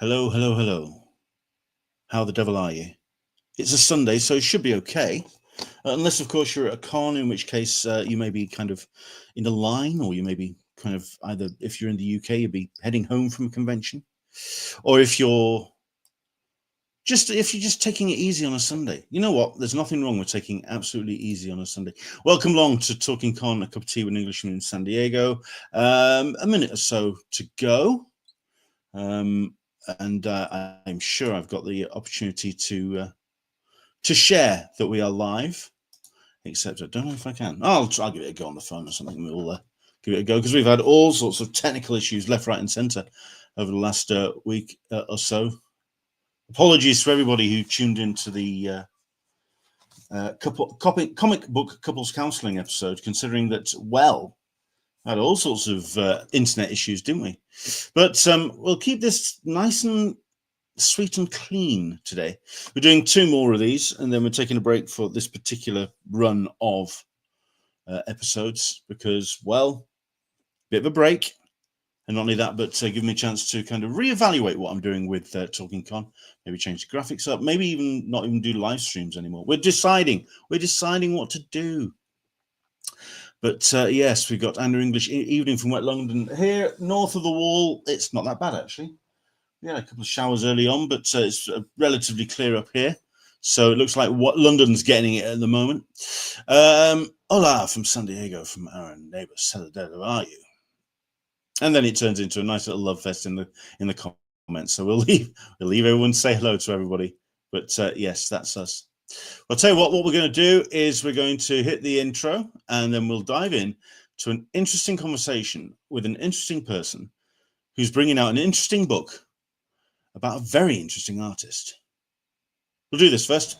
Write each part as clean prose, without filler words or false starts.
Hello, hello, hello. How the devil are you? It's a Sunday, so it should be okay. Unless, of course, you're at a con, in which case you may be kind of in a line, or you may be kind of either, if you're in the UK, you'll be heading home from a convention, or if you're just taking it easy on a Sunday. You know what? There's nothing wrong with taking absolutely easy on a Sunday. Welcome along to Talking Con, a cup of tea with an Englishman in San Diego. A minute or so to go. And I'm sure I've got the opportunity to share that we are live, except I don't know if I can. I'll give it a go on the phone or something. We'll give it a go, because we've had all sorts of technical issues left, right, and centre over the last week or so. Apologies to everybody who tuned into the comic book couples counselling episode, considering that, well, had all sorts of internet issues, didn't we? But we'll keep this nice and sweet and clean today. We're doing two more of these, and then we're taking a break for this particular run of episodes because, well, bit of a break. And not only that, but give me a chance to kind of reevaluate what I'm doing with Talking Con. Maybe change the graphics up. Maybe even not even do live streams anymore. We're deciding what to do. But yes, we've got Andrew English evening from Wet London here north of the wall. It's not that bad, actually. We had a couple of showers early on, but it's relatively clear up here. So it looks like what London's getting it at the moment. Hola from San Diego, from our neighbours. How are you? And then it turns into a nice little love fest in the comments. So we'll leave everyone say hello to everybody. But yes, that's us. I'll tell you what we're going to do is we're going to hit the intro, and then we'll dive in to an interesting conversation with an interesting person who's bringing out an interesting book about a very interesting artist. We'll do this first.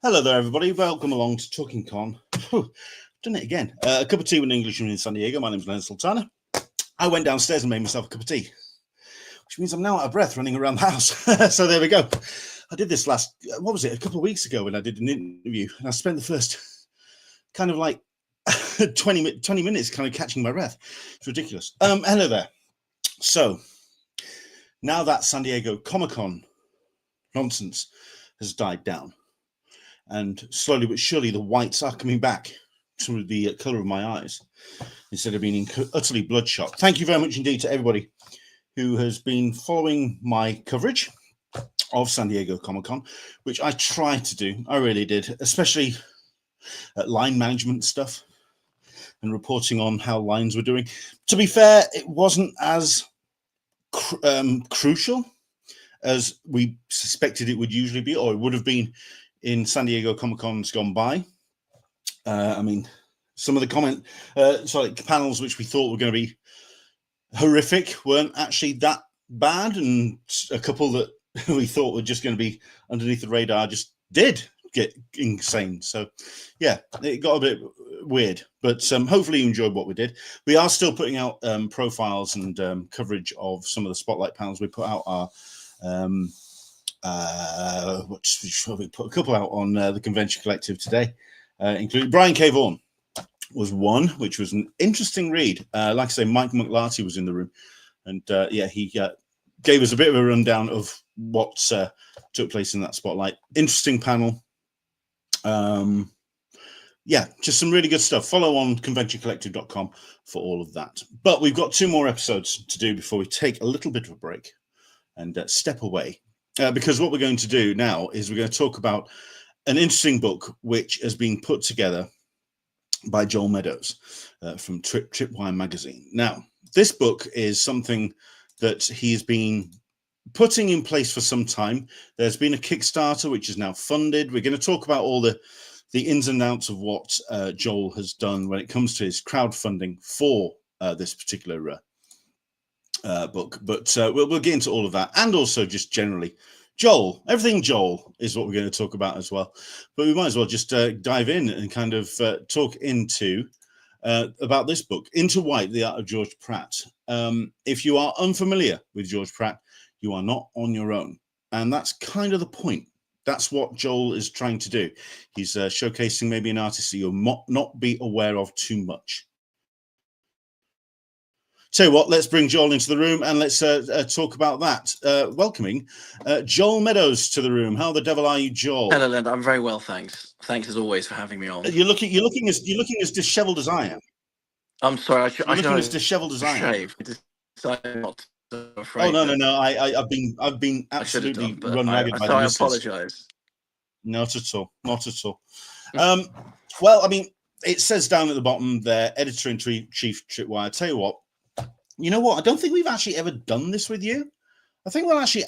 Hello there, everybody. Welcome along to Talking Con. Done it again. A cup of tea with an Englishman in San Diego. My name's Leonard Sultana. I went downstairs and made myself a cup of tea, which means I'm now out of breath running around the house. So there we go. I did this a couple of weeks ago when I did an interview, and I spent the first kind of like 20 minutes kind of catching my breath. It's ridiculous. Hello there. So now that San Diego Comic-Con nonsense has died down, and slowly but surely the whites are coming back to the colour of my eyes instead of being utterly bloodshot. Thank you very much indeed to everybody who has been following my coverage of San Diego Comic-Con, which I tried to do. I really did, especially line management stuff and reporting on how lines were doing. To be fair, it wasn't as crucial as we suspected it would usually be, or it would have been in San Diego Comic-Cons gone by. I mean, some of the panels which we thought were going to be horrific weren't actually that bad, and a couple that we thought were just going to be underneath the radar just did get insane. So, yeah, it got a bit weird, but hopefully you enjoyed what we did. We are still putting out profiles and coverage of some of the spotlight panels. We put out our we put a couple out on the Convention Collective today, including Brian K. Vaughan was one, which was an interesting read. Like I say, Mike McLarty was in the room, and yeah, he gave us a bit of a rundown of what took place in that spotlight. Interesting panel. yeah, just some really good stuff. Follow on conventioncollective.com for all of that. But we've got 2 more episodes to do before we take a little bit of a break and step away. Because what we're going to do now is we're going to talk about an interesting book which has been put together by Joel Meadows from Tripwire Magazine. Now, this book is something that he's been putting in place for some time. There's been a Kickstarter which is now funded. We're going to talk about all the ins and outs of what Joel has done when it comes to his crowdfunding for this particular book. But we'll get into all of that, and also just generally Joel. Everything Joel is what we're going to talk about as well. But we might as well just dive in and kind of talk into about this book, Into White, The Art of George Pratt. If you are unfamiliar with George Pratt, you are not on your own. And that's kind of the point. That's what Joel is trying to do. He's showcasing maybe an artist that you'll not be aware of too much. Tell you what, let's bring Joel into the room and let's talk about that. Welcoming Joel Meadows to the room. How the devil are you, Joel? Hello, Linda. I'm very well, thanks. Thanks as always for having me on. You're looking as dishevelled as I am. I'm sorry. I should looking as dishevelled as I am. Not oh no! I've been absolutely run ragged by the missus. I apologise. Not at all. Not at all. Well, I mean, it says down at the bottom there, editor-in-chief Tripwire. Tell you what. You know what? I don't think we've actually ever done this with you. I think we'll actually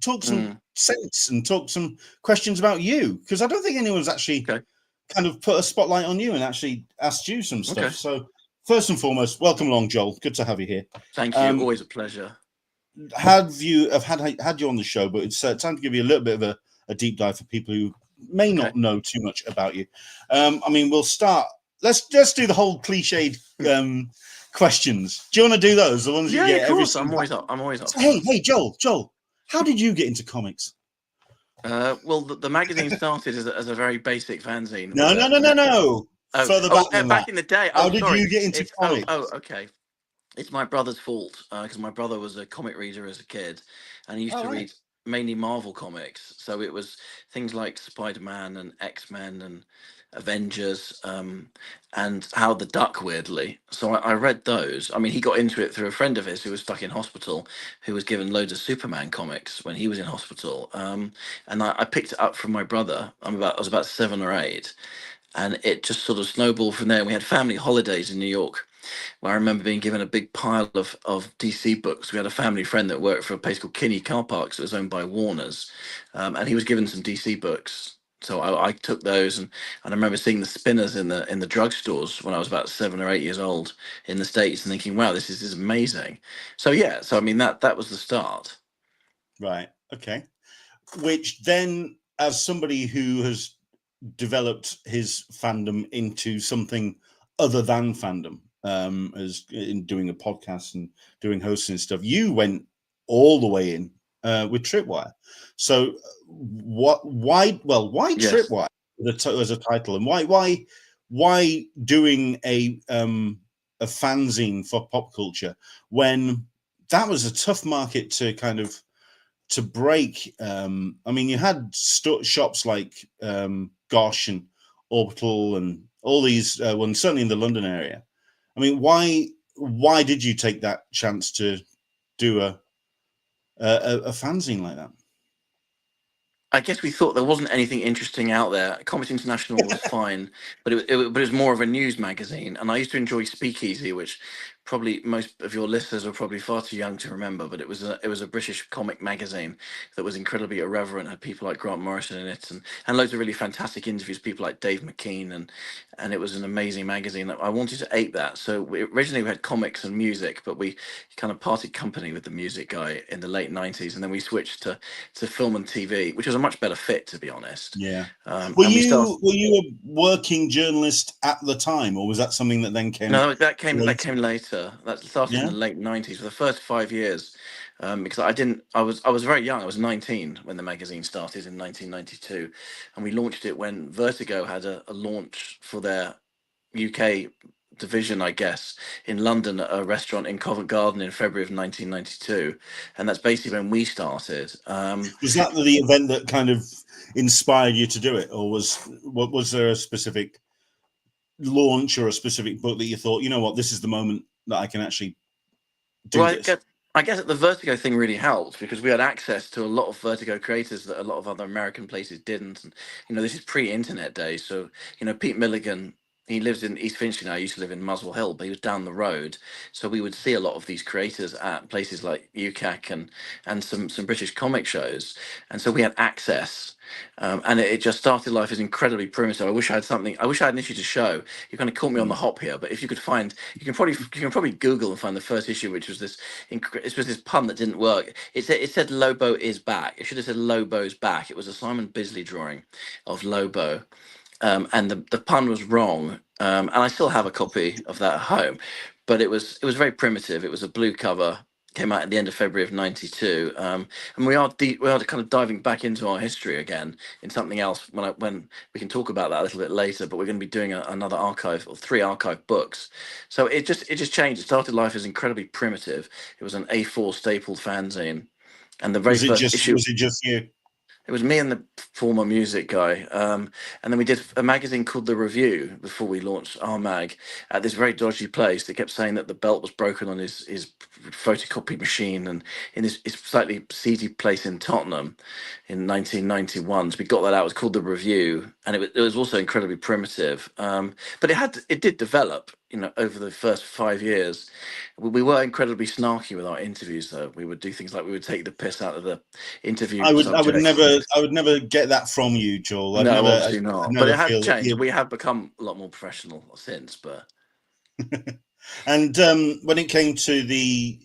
talk some sense and talk some questions about you, because I don't think anyone's actually kind of put a spotlight on you and actually asked you some stuff. Okay. So first and foremost, welcome along, Joel. Good to have you here. Thank you. Always a pleasure. I've had you on the show, but it's time to give you a little bit of a deep dive for people who may not know too much about you. I mean, we'll start. Let's just do the whole cliched questions. Do you want to do those? The ones you get of course. I'm always up. So, hey, Joel, how did you get into comics? Well, the magazine started as a very basic fanzine. No. Further back than back that. in the day. How did you get into comics? Okay. It's my brother's fault because my brother was a comic reader as a kid, and he used to read mainly Marvel comics. So it was things like Spider-Man and X-Men and Avengers, and Howard the Duck, weirdly. So I read those. I mean, he got into it through a friend of his who was stuck in hospital, who was given loads of Superman comics when he was in hospital. And I picked it up from my brother. I was about 7 or 8, and it just sort of snowballed from there. And we had family holidays in New York, where I remember being given a big pile of DC books. We had a family friend that worked for a place called Kinney Car Parks that was owned by Warner's, and he was given some DC books. So I took those, and I remember seeing the spinners in the drugstores when I was about 7 or 8 years old in the States, and thinking, "Wow, this is amazing." So yeah, I mean that was the start. Right. Okay. Which then, as somebody who has developed his fandom into something other than fandom, as in doing a podcast and doing hosting and stuff, you went all the way in with Tripwire. So why Tripwire as a title, and why doing a fanzine for pop culture when that was a tough market to kind of to break? I mean, you had shops like Gosh and Orbital and all these ones, certainly in the London area. I mean, why did you take that chance to do a fanzine like that? I guess we thought there wasn't anything interesting out there. Comics International was fine, but it was more of a news magazine. And I used to enjoy Speakeasy, which probably most of your listeners are probably far too young to remember. But it was a British comic magazine that was incredibly irreverent, had people like Grant Morrison in it, and loads of really fantastic interviews, people like Dave McKean, and it was an amazing magazine. I wanted to ape that. So originally we had comics and music, but we kind of parted company with the music guy in the late 90s, and then we switched to film and TV, which was a much better fit, to be honest. Yeah. Were you a working journalist at the time, or was that something that then came? No, that came later. That started in the late 90s. For the first 5 years, because I was very young. I was 19 when the magazine started in 1992, and we launched it when Vertigo had a launch for their UK division, I guess, in London at a restaurant in Covent Garden in February of 1992, and that's basically when we started. Was that the event that kind of inspired you to do it, or was there a specific launch or a specific book that you thought, you know what, this is the moment that I can actually do Well, this? I guess the Vertigo thing really helped because we had access to a lot of Vertigo creators that a lot of other American places didn't. And, this is pre-internet days. So, Pete Milligan, he lives in East Finchley now. I used to live in Muswell Hill, but he was down the road. So we would see a lot of these creators at places like UCAC and some British comic shows. And so we had access. And it just started life as incredibly primitive. I wish I had something. I wish I had an issue to show. You kind of caught me on the hop here, but if you could find, you can probably Google and find the first issue, which was it was this pun that didn't work. It said Lobo is back. It should have said Lobo's back. It was a Simon Bisley drawing of Lobo, and the pun was wrong. And I still have a copy of that at home, but it was very primitive. It was a blue cover. Came out at the end of February of '92, and we are kind of diving back into our history again in something else when we can talk about that a little bit later. But we're going to be doing another archive or 3 archive books. So it just changed. It started life as incredibly primitive. It was an A4 stapled fanzine, and the very first issue. Was it just you? It was me and the former music guy, and then we did a magazine called The Review before we launched our mag at this very dodgy place. They kept saying that the belt was broken on his photocopy machine, and in this slightly seedy place in Tottenham in 1991. So we got that out. It was called The Review, and it was also incredibly primitive. But it did develop, over the first 5 years. We were incredibly snarky with our interviews, though. We would do things like we would take the piss out of the interview I subjects. would never get that from you, Joel. No, obviously I'd not. But never it has feel that changed. you. We have become a lot more professional since. But And when it came to the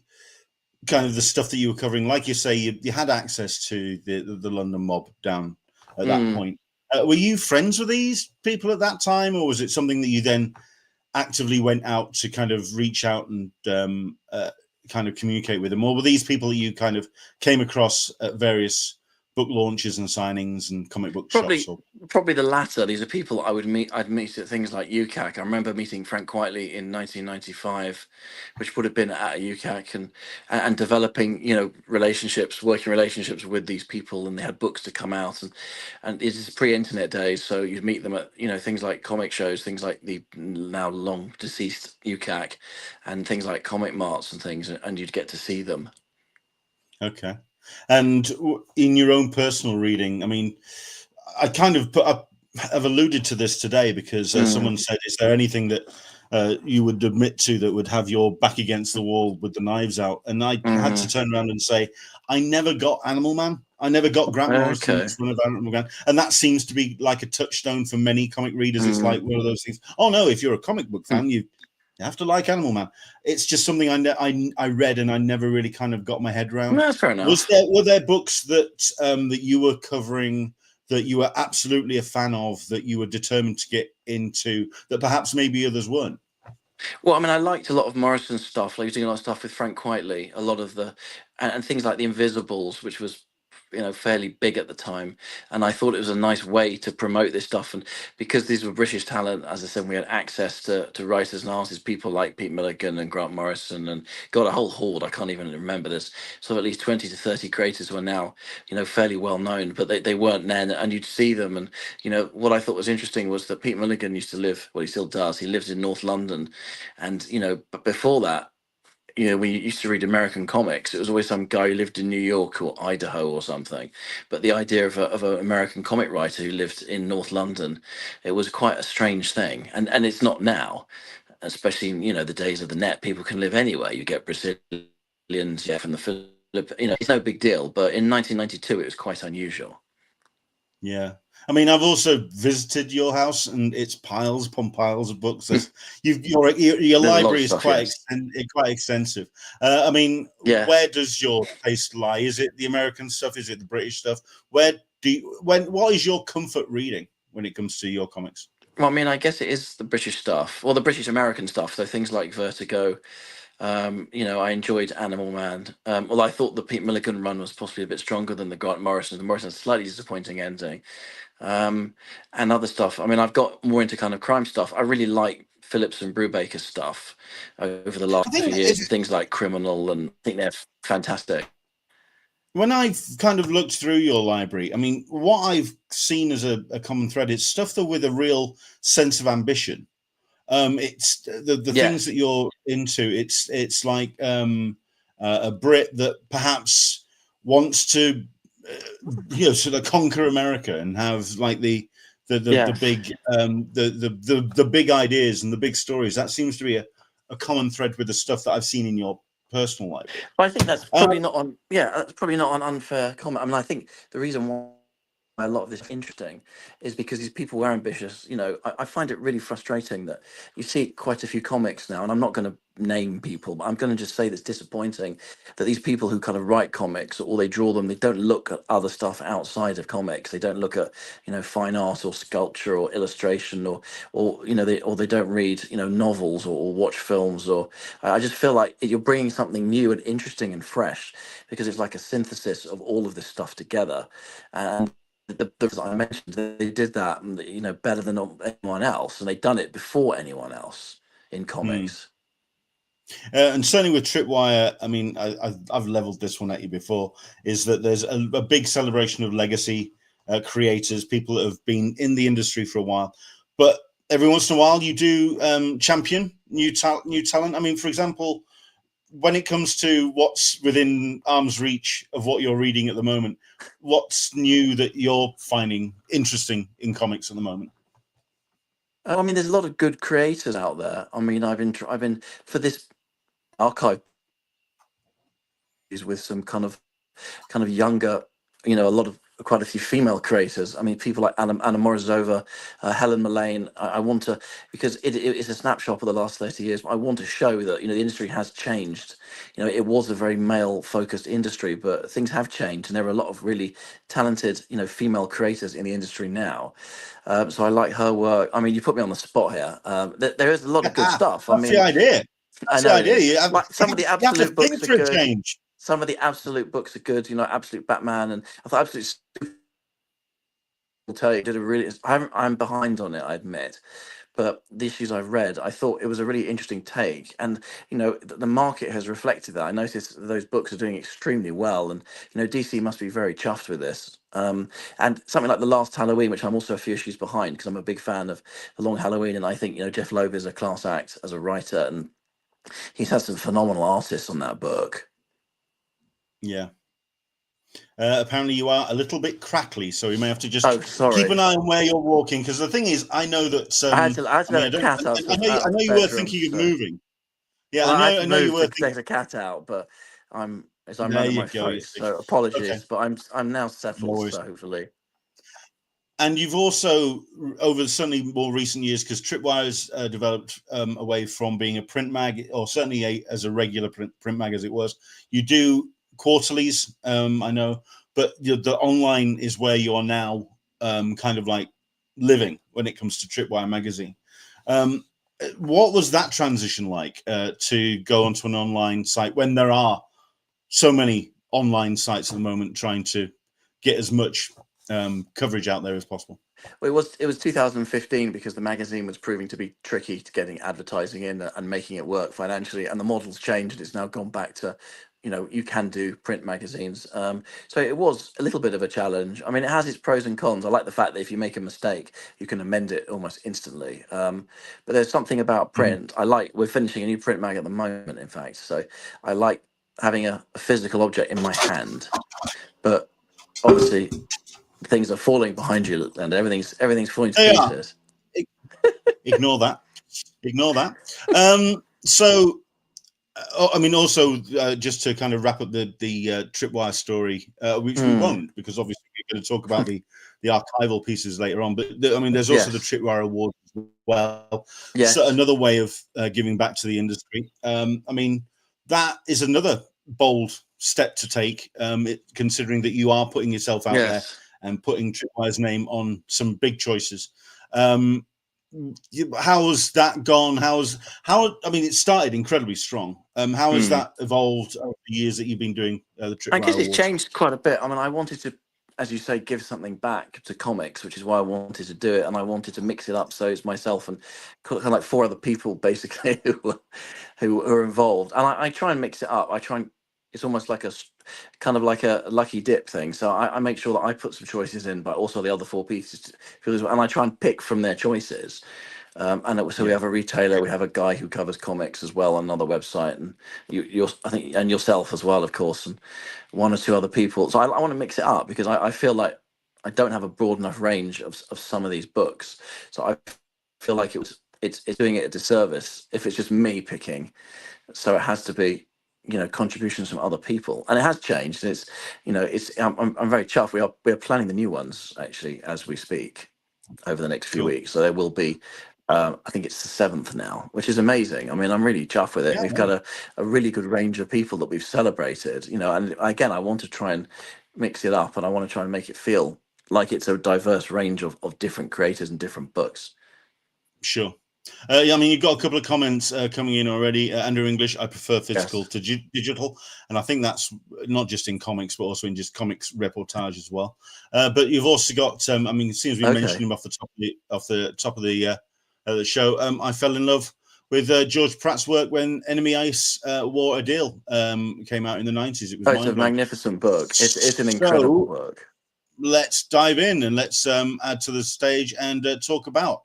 kind of the stuff that you were covering, like you say, you had access to the London mob down at that point. Were you friends with these people at that time, or was it something that you then actively went out to kind of reach out and kind of communicate with them, or were these people that you kind of came across at various book launches and signings and comic book shops? Probably the latter. These are people I'd meet at things like UCAC. I remember meeting Frank Quitely in 1995, which would have been at a UCAC, and developing working relationships with these people, and they had books to come out, and it is pre-internet days, so you'd meet them at things like comic shows, things like the now long deceased UCAC, and things like comic marts and things, and you'd get to see them. Okay. And in your own personal reading, I mean, I kind of I've alluded to this today because someone said, is there anything that you would admit to that would have your back against the wall with the knives out? And I had to turn around and say, I never got Animal Man. I never got Grant Morrison's run of Animal Man. And that seems to be like a touchstone for many comic readers. It's like one of those things. Oh, no, if you're a comic book fan, you have to like Animal Man. It's just something I read and I never really kind of got my head around. No, that's fair enough. Were there books that that you were covering that you were absolutely a fan of, that you were determined to get into, that perhaps maybe others weren't? Well, I mean, I liked a lot of Morrison's stuff. Like, he was doing a lot of stuff with Frank Quitely, a lot of and things like The Invisibles, which was fairly big at the time, and I thought it was a nice way to promote this stuff. And because these were British talent, as I said, we had access to writers and artists, people like Pete Milligan and Grant Morrison, and got a whole horde. I can't even remember this. So at least 20 to 30 creators who are now fairly well known, but they weren't then, and you'd see them. And what I thought was interesting was that Pete Milligan used to live, well, he still does, he lives in North London, and but before that, when you used to read American comics, it was always some guy who lived in New York or Idaho or something. But the idea of an American comic writer who lived in North London, it was quite a strange thing. And it's not now, especially in, the days of the net. People can live anywhere. You get Brazilians from the Philippines. It's no big deal. But in 1992, it was quite unusual. Yeah. I mean, I've also visited your house, and it's piles upon piles of books. Your library is quite extensive. I mean, where does your taste lie? Is it the American stuff? Is it the British stuff? What is your comfort reading when it comes to your comics? Well, I mean, I guess it is the British stuff, or the British American stuff. So things like Vertigo. I enjoyed Animal Man. Well, I thought the Pete Milligan run was possibly a bit stronger than the Grant Morrison. The Morrison's slightly disappointing ending. And other stuff. I mean, I've got more into kind of crime stuff. I really like Phillips and Brubaker's stuff over the last few years. Things like Criminal, and I think they're fantastic. When I've kind of looked through your library, I mean, what I've seen as a common thread is stuff that with a real sense of ambition. It's the things that you're into. It's like a Brit that perhaps wants to sort of conquer America and have like the big the big ideas and the big stories. That seems to be a common thread with the stuff that I've seen in your personal life. But I think that's probably not on. Yeah, that's probably not an unfair comment. I mean, I think the reason why a lot of this is interesting is because these people were ambitious. You know, I find it really frustrating that you see quite a few comics now, and I'm not going to name people, but I'm going to just say that's disappointing that these people who kind of write comics or they draw them, they don't look at other stuff outside of comics. They don't look at, you know, fine art or sculpture or illustration or you know, they don't read, you know, novels or watch films. Or I just feel like you're bringing something new and interesting and fresh because it's like a synthesis of all of this stuff together. And the I mentioned, they did that, you know, better than anyone else, and they'd done it before anyone else in comics. And certainly with Tripwire, I mean, I've leveled this one at you before, is that there's a big celebration of legacy creators, people that have been in the industry for a while, but every once in a while you do champion new talent. I mean, for example, when it comes to what's within arm's reach of what you're reading at the moment, what's new that you're finding interesting in comics at the moment? I mean, there's a lot of good creators out there. I mean, I've been for this archive with some kind of younger, you know, quite a few female creators. I mean, people like Anna Morozova, Helen Mullane. I want to, because it's a snapshot of the last 30 years. But I want to show that, you know, the industry has changed. You know, it was a very male-focused industry, but things have changed, and there are a lot of really talented, you know, female creators in the industry now. So I like her work. I mean, you put me on the spot here. There is a lot of good stuff. That's the idea. I know. The idea. You have, like some of the absolute you have to books think are for good. a change. Some of the absolute books are good. You know, Absolute Batman, and I thought Absolute. I'll tell you, did a really. I'm behind on it, I admit, but the issues I've read, I thought it was a really interesting take, and you know, the market has reflected that. I noticed those books are doing extremely well, and you know, DC must be very chuffed with this. And something like The Last Halloween, which I'm also a few issues behind because I'm a big fan of The Long Halloween, and I think, you know, Jeff Loeb is a class act as a writer, and he's had some phenomenal artists on that book. Yeah. Apparently you are a little bit crackly, so we may have to just keep an eye on where you're walking, because the thing is, I know that I had to let a cat out. I know you were thinking of moving. Yeah, well, I know you were thinking to take the cat out, but I'm there running you my go, face. So apologies, okay. but I'm now settled, No so hopefully. And you've also, over certainly more recent years, because Tripwire's developed away from being a print mag, or certainly as a regular print mag as it was, you do quarterlies, I know, but the online is where you are now kind of like living when it comes to Tripwire Magazine. What was that transition like to go onto an online site when there are so many online sites at the moment trying to get as much coverage out there as possible? Well, it was 2015 because the magazine was proving to be tricky to getting advertising in and making it work financially, and the model's changed. It's now gone back to, you know, you can do print magazines. So it was a little bit of a challenge. I mean, it has its pros and cons. I like the fact that if you make a mistake, you can amend it almost instantly. But there's something about print. We're finishing a new print mag at the moment, in fact. So I like having a physical object in my hand. But obviously, things are falling behind you, and everything's falling to pieces. Ignore that. So, I mean, also just to kind of wrap up the Tripwire story, which we won't, because obviously we're going to talk about the archival pieces later on. But I mean, there's also the Tripwire Award as well. Yes. So another way of giving back to the industry. I mean, that is another bold step to take, considering that you are putting yourself out there and putting Tripwire's name on some big choices. How has that gone? I mean, it started incredibly strong. How has that evolved over the years that you've been doing the Tripwire I guess it's Awards? changed quite a bit. I mean, I wanted to, as you say, give something back to comics, which is why I wanted to do it, and I wanted to mix it up so it's myself and kind of like 4 other people basically who are involved, and I try and mix it up. It's almost like a kind of like a lucky dip thing. So I make sure that I put some choices in, but also the other 4 pieces, and I try and pick from their choices. So we have a retailer, we have a guy who covers comics as well on another website, and I think, and yourself as well, of course, and one or two other people. So I want to mix it up because I feel like I don't have a broad enough range of some of these books. So I feel like it's doing it a disservice if it's just me picking. So it has to be, contributions from other people, and it has changed. It's, I'm very chuffed. We are planning the new ones actually as we speak over the next few weeks. So there will be, I think it's the 7th now, which is amazing. I mean, I'm really chuffed with it. Yeah, We've got a really good range of people that we've celebrated, and again, I want to try and mix it up, and I want to try and make it feel like it's a diverse range of different creators and different books. Sure. Yeah, I mean, you've got a couple of comments coming in already. Under English, I prefer physical to digital, and I think that's not just in comics, but also in just comics reportage as well. But you've also got, I mean, it seems we mentioned him off the top of the show. I fell in love with George Pratt's work when Enemy Ace War a Deal came out in the 90s. It was it's a magnificent book. It's an incredible book. Let's dive in and let's add to the stage and talk about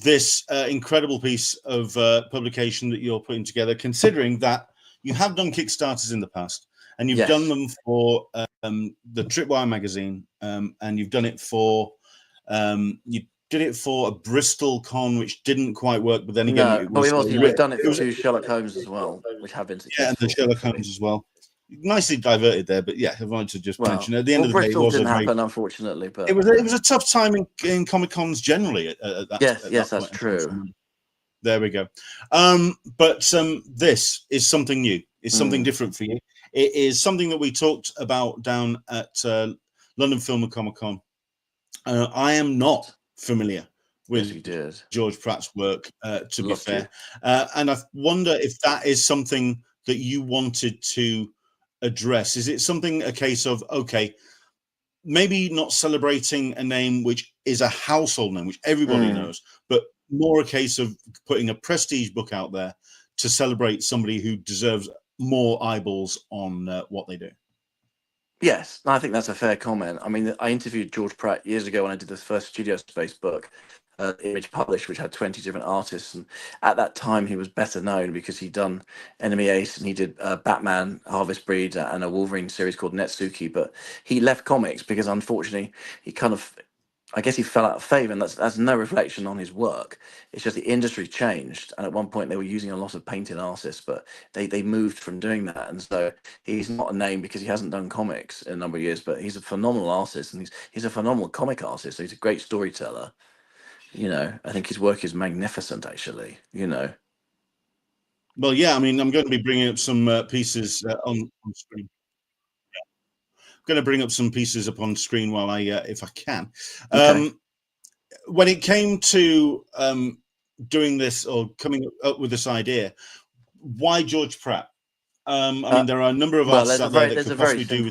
this incredible piece of publication that you're putting together, considering that you have done Kickstarters in the past, and you've done them for the Tripwire Magazine, and you've done it for you did it for a Bristol con, which didn't quite work, but then again, we've done it for 2 Sherlock Holmes as well, which have been successful. Yeah, and the Sherlock Holmes as well. Nicely diverted there, but yeah, I wanted to just mention at the end of the Bristol day, it didn't happen, unfortunately, but it was a tough time in Comic Cons generally. At that that's true. There we go. But this is something new. It's something different for you. It is something that we talked about down at London Film and Comic Con. I am not familiar with George Pratt's work, to be fair, and I wonder if that is something that you wanted to address. Is it a case of, okay, maybe not celebrating a name which is a household name, which everybody knows, but more a case of putting a prestige book out there to celebrate somebody who deserves more eyeballs on what they do? Yes, I think that's a fair comment. I mean, I interviewed George Pratt years ago when I did the first Studio Space book, Image published, which had 20 different artists, and at that time he was better known because he'd done Enemy Ace and he did Batman, Harvest Breed, and a Wolverine series called Netsuki. But he left comics because unfortunately he I guess he fell out of favor, and that's no reflection on his work. It's just the industry changed, and at one point they were using a lot of painted artists, but they moved from doing that, and so he's not a name because he hasn't done comics in a number of years. But he's a phenomenal artist, and he's a phenomenal comic artist. So he's a great storyteller. I think his work is magnificent, actually. Well, yeah, I mean, I'm going to be bringing up some pieces on screen. Going to bring up some pieces up on screen while if I can. When it came to doing this or coming up with this idea, why George Pratt? I mean, there are a number of artists out there that could possibly do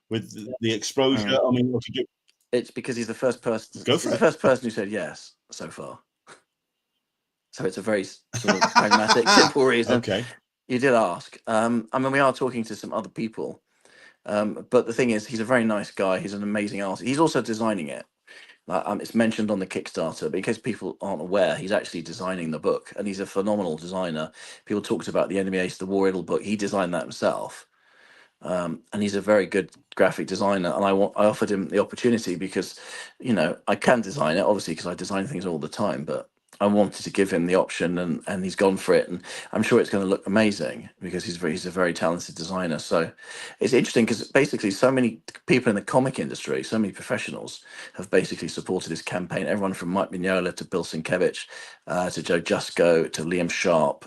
with the exposure. I mean, what to do? It's because he's the first person. He's the first person who said yes so far. So it's a very sort of pragmatic, simple reason. Okay. You did ask. I mean, we are talking to some other people. But the thing is, he's a very nice guy. He's an amazing artist. He's also designing it. It's mentioned on the Kickstarter, but in case people aren't aware, he's actually designing the book, and he's a phenomenal designer. People talked about the Enemy Ace, the War Riddle book. He designed that himself, and he's a very good graphic designer. And I offered him the opportunity because, I can design it, obviously, because I design things all the time, but I wanted to give him the option, and he's gone for it, and I'm sure it's going to look amazing because he's a very talented designer. So it's interesting because basically so many people in the comic industry, so many professionals have basically supported this campaign. Everyone from Mike Mignola to Bill Sienkiewicz, to Joe Jusko, to Liam Sharp,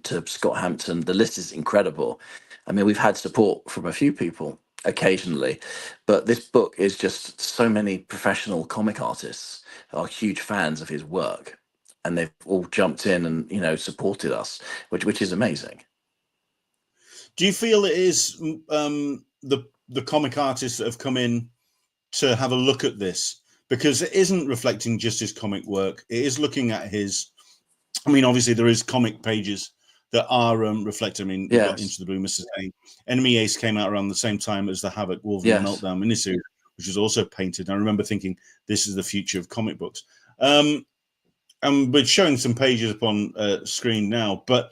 to Scott Hampton. The list is incredible. I mean, we've had support from a few people occasionally, but this book is just so many professional comic artists are huge fans of his work. And they've all jumped in and supported us, which is amazing. Do you feel it is the comic artists that have come in to have a look at this, because it isn't reflecting just his comic work? It is looking at his. I mean, obviously there is comic pages that are reflected. I mean, got Into the Blue, Mr. Saying Enemy Ace came out around the same time as the Havoc Wolverine Meltdown miniseries, which was also painted. And I remember thinking, this is the future of comic books. And we're showing some pages up on screen now, but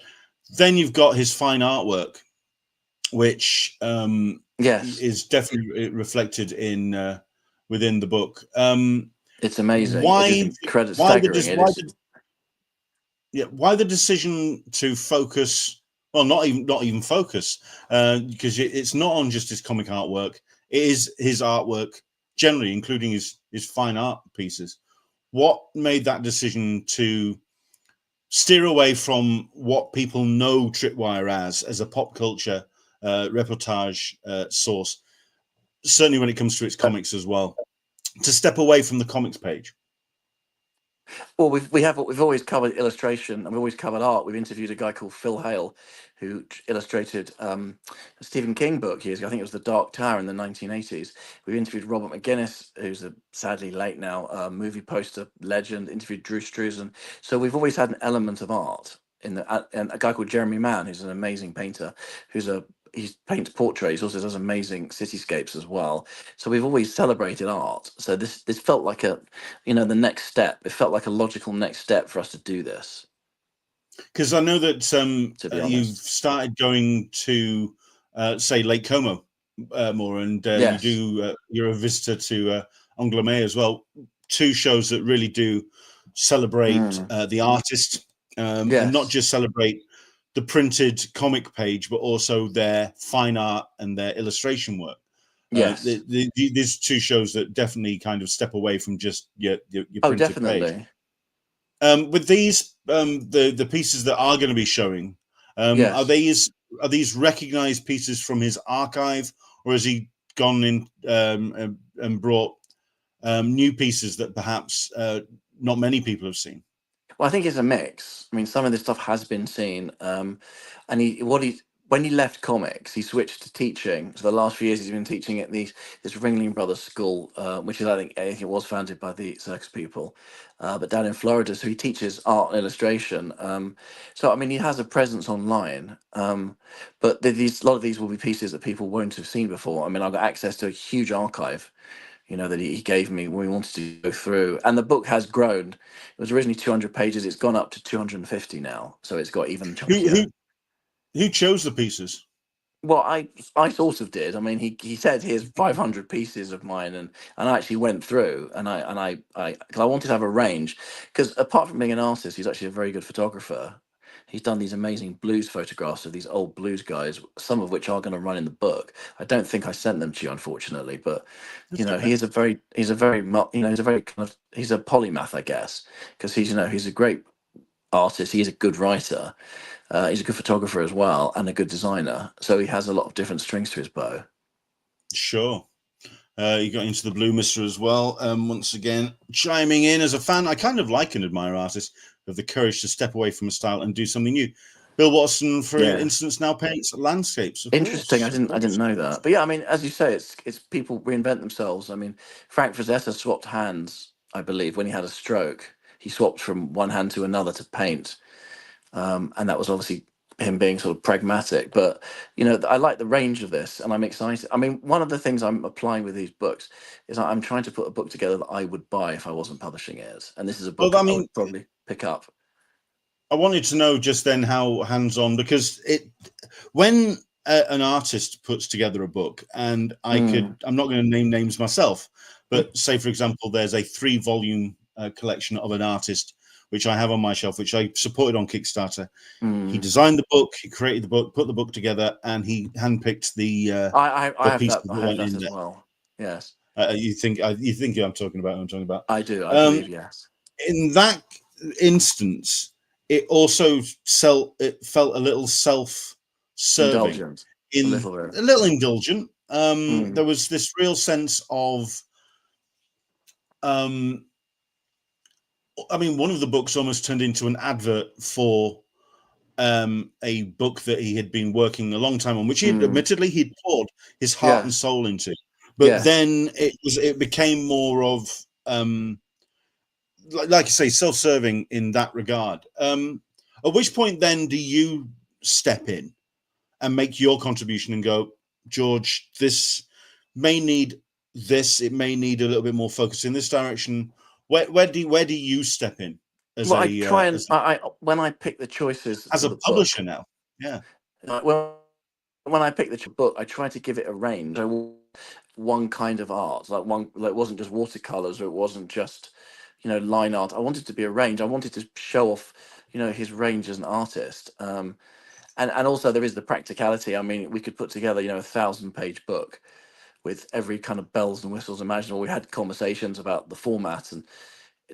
then you've got his fine artwork, which Yes, is definitely reflected in within the book. it's amazing. It is Why? staggering. It is. Why the decision to focus? Well, not even focus, because it's not on just his comic artwork. It is his artwork generally, including his fine art pieces. What made that decision to steer away from what people know Tripwire as a pop culture reportage source, certainly when it comes to its comics as well, to step away from the comics page? Well, we've always covered illustration and we've always covered art. We've interviewed a guy called Phil Hale, who illustrated a Stephen King book years ago. I think it was The Dark Tower in the 1980s. We've interviewed Robert McGuinness, who's a sadly late now movie poster legend. Interviewed Drew Struzan. So we've always had an element of art in the, and a guy called Jeremy Mann, who's an amazing painter, he paints portraits. He also does amazing cityscapes as well. So we've always celebrated art. So this felt like the next step. It felt like a logical next step for us to do this. Because I know that To be honest, you've started going to say Lake Como more, and yes. you're a visitor to Angoulême as well. Two shows that really do celebrate the artist, and not just celebrate the printed comic page, but also their fine art and their illustration work. Yes, these two shows that definitely kind of step away from just your printed page. With these, the pieces that are going to be showing, yes. are these recognized pieces from his archive, or has he gone in and brought new pieces that perhaps not many people have seen? Well, I think it's a mix. I mean, some of this stuff has been seen, and when he left comics, he switched to teaching. So the last few years, he's been teaching at this Ringling Brothers School, which is I think it was founded by the circus people, but down in Florida. So he teaches art and illustration. So I mean, he has a presence online, but a lot of these will be pieces that people won't have seen before. I mean, I've got access to a huge archive, that he gave me when we wanted to go through. And the book has grown. It was originally 200 pages. It's gone up to 250 now. So it's got even chunkier. Who chose the pieces? Well, I sort of did. I mean, he said here's 500 pieces of mine, and I actually went through, and I because I wanted to have a range, because apart from being an artist, he's actually a very good photographer. He's done these amazing blues photographs of these old blues guys, some of which are going to run in the book. I don't think I sent them to you, unfortunately, but he's a very he's a very kind of, he's a polymath, I guess, because he's a great artist. He's a good writer. He's a good photographer as well, and a good designer. So he has a lot of different strings to his bow. Sure. You got into the Blue Mister as well. Once again, chiming in as a fan. I kind of like and admire artists with the courage to step away from a style and do something new. Bill Watson, for instance, now paints landscapes. Interesting. I didn't know that. But yeah, I mean, as you say, it's people reinvent themselves. I mean, Frank Frazetta swapped hands, I believe, when he had a stroke. He swapped from one hand to another to paint, and that was obviously him being sort of pragmatic. But I like the range of this, and I'm excited. I mean, one of the things I'm applying with these books is I'm trying to put a book together that I would buy if I wasn't publishing it, and this is a book I would probably pick up. I wanted to know just then how hands-on, because when an artist puts together a book, and I'm not going to name names myself, but say, for example, there's a 3-volume collection of an artist, which I have on my shelf, which I supported on Kickstarter. He designed the book, he created the book, put the book together, and he handpicked the I have pieces that. I have that as well. Yes. You think I'm talking about? I do. I believe yes. In that instance, it also felt a little self-serving, indulgent, a little indulgent. There was this real sense of, I mean, one of the books almost turned into an advert for a book that he had been working a long time on, which admittedly he'd poured his heart and soul into. But then it became more of, like I say, self-serving in that regard. At which point then do you step in and make your contribution and go, George, this may need this, it may need a little bit more focus in this direction. Where do you step in? as Well, I a try and I when I pick the choices as for a the publisher book, now. Yeah, well, when I pick the book, I try to give it a range. I want one kind of art, like one, like it wasn't just watercolors, or it wasn't just, line art. I wanted to be a range. I wanted to show off, his range as an artist. And also there is the practicality. I mean, we could put together, a 1,000-page book with every kind of bells and whistles imaginable. We had conversations about the format, and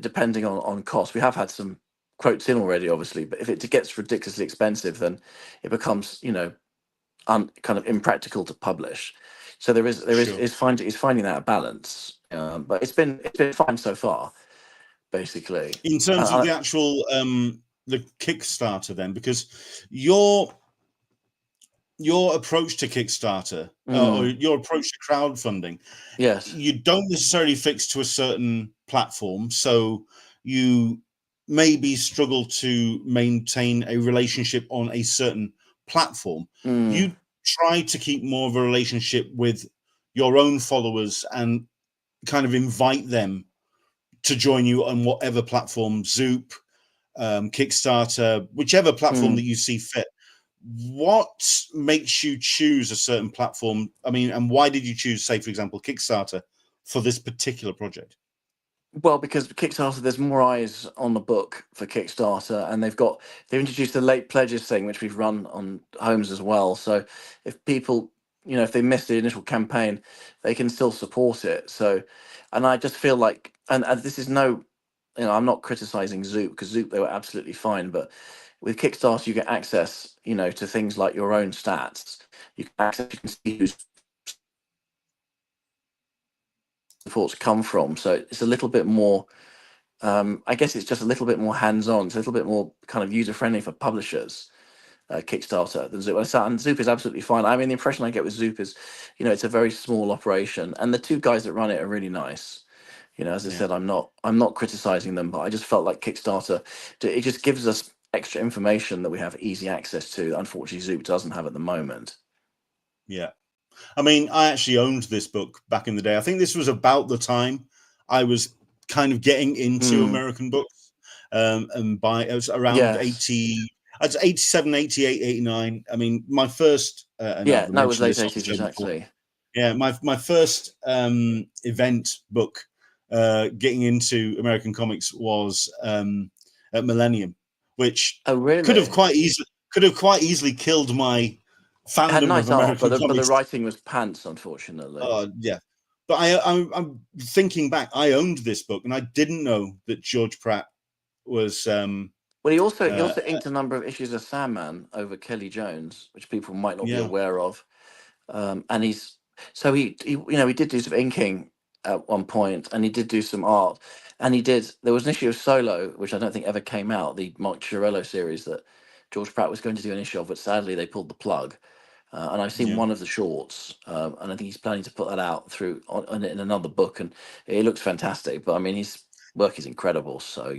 depending on cost, we have had some quotes in already, obviously. But if it gets ridiculously expensive, then it becomes, kind of impractical to publish. So sure. is finding that balance. But it's been fine so far, basically. In terms of the actual the Kickstarter, then, because your approach to Kickstarter or your approach to crowdfunding, Yes. you don't necessarily fix to a certain platform, so you maybe struggle to maintain a relationship on a certain platform. You try to keep more of a relationship with your own followers and kind of invite them to join you on whatever platform, Zoop, Kickstarter, whichever platform that you see fit. What makes you choose a certain platform? I mean, and why did you choose, say, for example, Kickstarter for this particular project? Well, because Kickstarter, there's more eyes on the book for Kickstarter, and they've introduced the late pledges thing, which we've run on Homes as well. So if people, if they missed the initial campaign, they can still support it. So, and I just feel like, and this is no, I'm not criticizing Zoop, because Zoop, they were absolutely fine, but with Kickstarter, you get access, to things like your own stats. You can see who's supports come from. So it's a little bit more. I guess it's just a little bit more hands-on. It's a little bit more kind of user-friendly for publishers, Kickstarter, than Zoop. And Zoop is absolutely fine. I mean, the impression I get with Zoop is, it's a very small operation, and the two guys that run it are really nice. As I said, I'm not criticizing them, but I just felt like Kickstarter, it just gives us extra information that we have easy access to. Unfortunately, Zoop doesn't have at the moment. Yeah. I mean, I actually owned this book back in the day. I think this was about the time I was kind of getting into American books. And it was around Yes. 87, 88, 89. I mean, my first, and Yeah, I've no, it was mentioned late this on the 80s, show before. exactly. Yeah, my first event book getting into American comics was at Millennium, which Oh, really? could have quite easily killed my It had fandom of nice art, American but the comics. writing was pants, unfortunately. Yeah, but I'm thinking back. I owned this book, and I didn't know that George Pratt was. Well, he also inked a number of issues of Sandman over Kelly Jones, which people might not be Yeah, aware of. And he did do some inking at one point, and he did do some art, and there was an issue of Solo, which I don't think ever came out, the Mark Chiarello series that George Pratt was going to do an issue of, but sadly they pulled the plug. And I've seen yeah. one of the shorts, and I think he's planning to put that out in another book, and it looks fantastic. But I mean, his work is incredible, so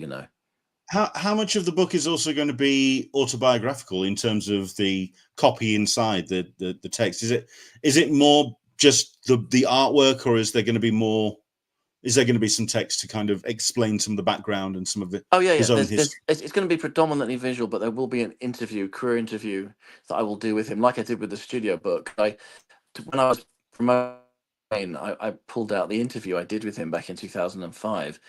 How much of the book is also going to be autobiographical in terms of the copy inside the text? Is it more just the artwork, or is there going to be more? Is there going to be some text to kind of explain some of the background and some of Oh yeah, his own history? it's going to be predominantly visual, but there will be an career interview that I will do with him, like I did with the studio book. When I was promoting, I pulled out the interview I did with him back in 2005,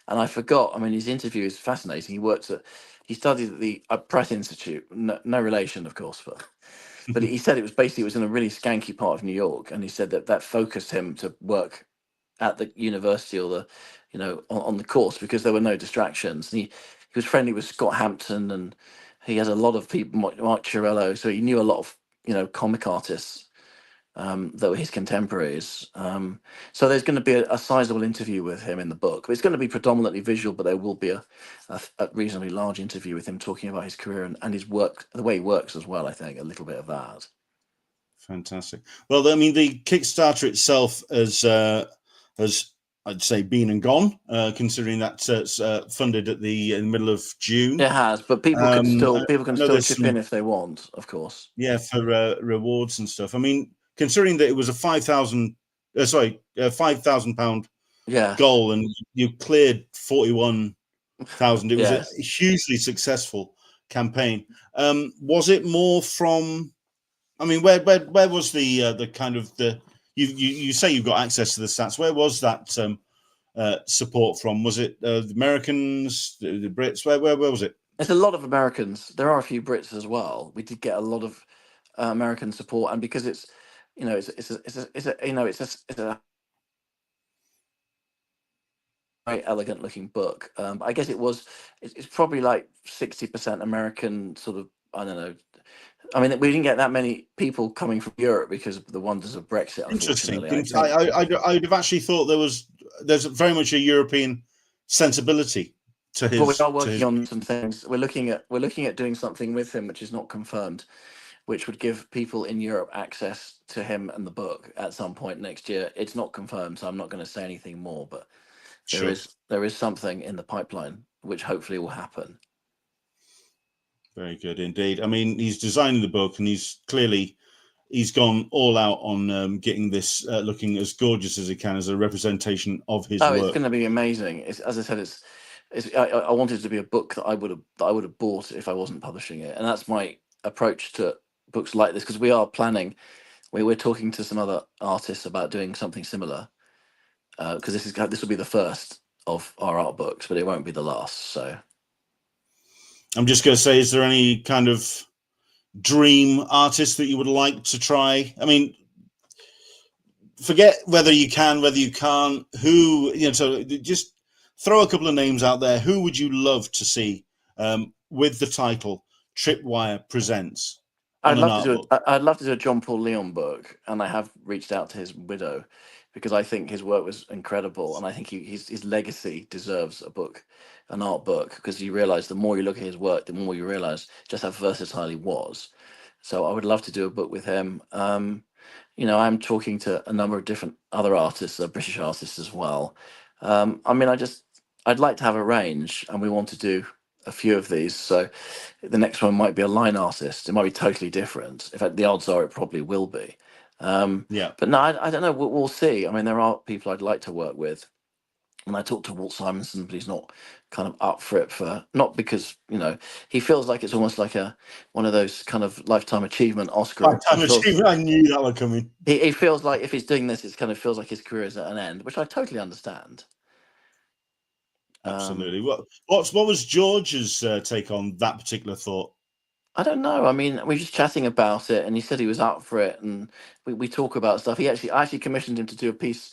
and I forgot. I mean, his interview is fascinating. He studied at the Pratt Institute, no relation, of course, but he said it was in a really skanky part of New York, and he said that focused him to work at the university, or on the course, because there were no distractions. And he was friendly with Scott Hampton, and he has a lot of people, Mark Chiarello, so he knew a lot of comic artists that were his contemporaries. So there's going to be a sizable interview with him in the book. But it's going to be predominantly visual, but there will be a reasonably large interview with him talking about his career and his work, the way he works as well. I think a little bit of that. Fantastic. Well, I mean, the Kickstarter itself has I'd say been and gone, considering that it's funded in the middle of June. It has, but people can still chip in if they want, of course. Yeah, for rewards and stuff. I mean, considering that it was a £5,000 Yeah. goal, and you cleared 41 thousand. It was a Yes. hugely successful campaign. Was it more from? I mean, where was the kind of the you say you've got access to the stats? Where was that support from? Was it the Americans, the Brits? Where was it? It's a lot of Americans. There are a few Brits as well. We did get a lot of American support, and because it's, you know, it's a very elegant looking book. I guess it's probably like 60% American, sort of. I don't know. I mean, we didn't get that many people coming from Europe because of the wonders of Brexit. Interesting. Unfortunately, I think. I'd have actually thought there's very much a European sensibility to But we his are working on some things. We're looking at doing something with him, which is not confirmed, which would give people in Europe access to him and the book at some point next year. It's not confirmed, so I'm not going to say anything more. But Sure. there is something in the pipeline which hopefully will happen. Very good indeed. I mean, he's designing the book, and he's gone all out on getting this looking as gorgeous as he can as a representation of his work. It's going to be amazing. As I said, I wanted it to be a book that I would have bought if I wasn't publishing it, and that's my approach to books like this, because we are planning. We're talking to some other artists about doing something similar, because this will be the first of our art books, but it won't be the last. So I'm just going to say, is there any kind of dream artist that you would like to try? I mean, forget whether you can, whether you can't. Who, so just throw a couple of names out there. Who would you love to see with the title Tripwire Presents? I'd love to do a John Paul Leon book, and I have reached out to his widow because I think his work was incredible, and I think his legacy deserves a book, an art book, because you realise the more you look at his work, the more you realise just how versatile he was. So I would love to do a book with him. I'm talking to a number of different other artists, British artists as well. I'd like to have a range, and we want to do a few of these. So the next one might be a line artist. It might be totally different. In fact, the odds are it probably will be. But no, I don't know. We'll see. I mean, there are people I'd like to work with. And I talked to Walt Simonson, but he's not kind of up for it, not because, he feels like it's almost like one of those kind of lifetime achievement Oscar. Lifetime achievement. I knew that would come in. He feels like if he's doing this, it kind of feels like his career is at an end, which I totally understand. Absolutely. What was George's take on that particular thought? I don't know. I mean, we were just chatting about it, and he said he was up for it, and we talk about stuff. I actually commissioned him to do a piece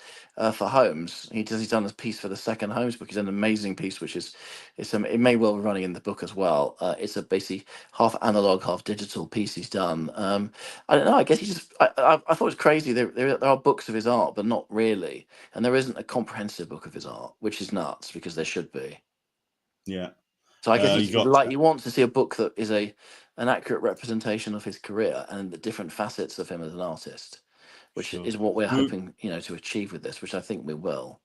for Holmes. He's done a piece for the second Holmes book. He's done an amazing piece, which it may well be running in the book as well. It's a basically half analog, half digital piece he's done. I don't know. I guess I thought it was crazy. There are books of his art, but not really, and there isn't a comprehensive book of his art, which is nuts because there should be. Yeah. So I guess you want to see a book that is an accurate representation of his career and the different facets of him as an artist, which is what we're hoping, to achieve with this, which I think we will.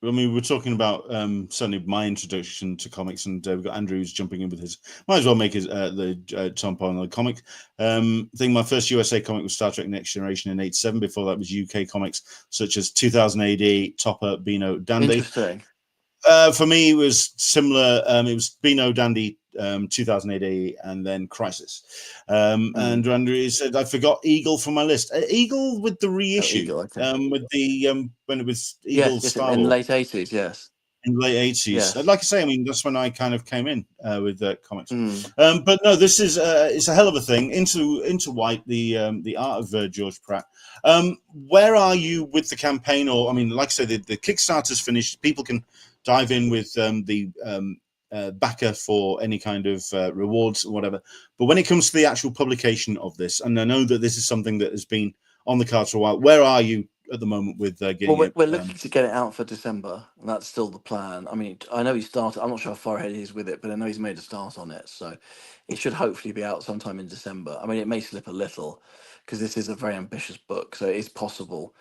I mean, we're talking about certainly my introduction to comics, and we've got Andrew's jumping in with his. Might as well make his the Tom on the comic thing. My first USA comic was Star Trek: Next Generation in '87. Before that was UK comics such as 2000 AD, Topper, Beano, Dandy. Interesting. For me, it was similar. It was Beano, Dandy, 2000 AD, and then Crisis. And Andrew said, I forgot Eagle from my list. Eagle with the reissue, Eagle, with the when it was Eagle Star in the Wars. late 80s, yes. In the late 80s. Yes. Like I say, I mean, that's when I kind of came in with comics. But no, this is it's a hell of a thing. Into White, the art of George Pratt. Where are you with the campaign? Or, I mean, like I say, the Kickstarter's finished. People can dive in with the backer for any kind of rewards or whatever. But when it comes to the actual publication of this, and I know that this is something that has been on the cards for a while, where are you at the moment with getting it? We're looking to get it out for December, and that's still the plan. I mean, I know he started. I'm not sure how far ahead he is with it, but I know he's made a start on it, so it should hopefully be out sometime in December. I mean, it may slip a little because this is a very ambitious book, so it is possible.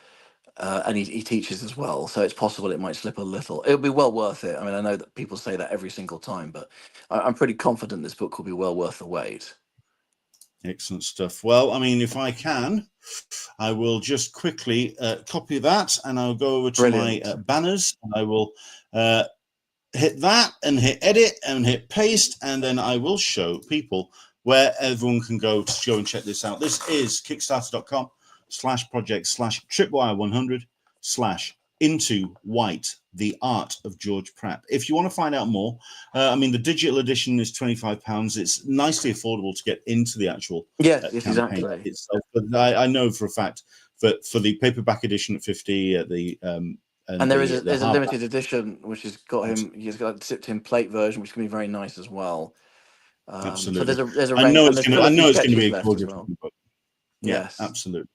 And he teaches as well, so it's possible it might slip a little. It'll be well worth it. I mean, I know that people say that every single time, but I'm pretty confident this book will be well worth the wait. Excellent stuff. Well, I mean, if I can, I will just quickly copy that, and I'll go over to my banners, and I will hit that and hit edit and hit paste, and then I will show people where everyone can go to go and check this out. This is kickstarter.com/project/tripwire100/into white, the art of George Pratt. If you want to find out more, I mean, the digital edition is £25. It's nicely affordable to get into the actual yes, campaign exactly. itself. But I know for a fact that for the paperback edition at 50, and there's a limited edition which has got him. He's got a tipped in plate version, which can be very nice as well. Absolutely. So there's a I range. know And it's there's going to sketches be a left gorgeous as well. looking book. Yeah, Yes, absolutely.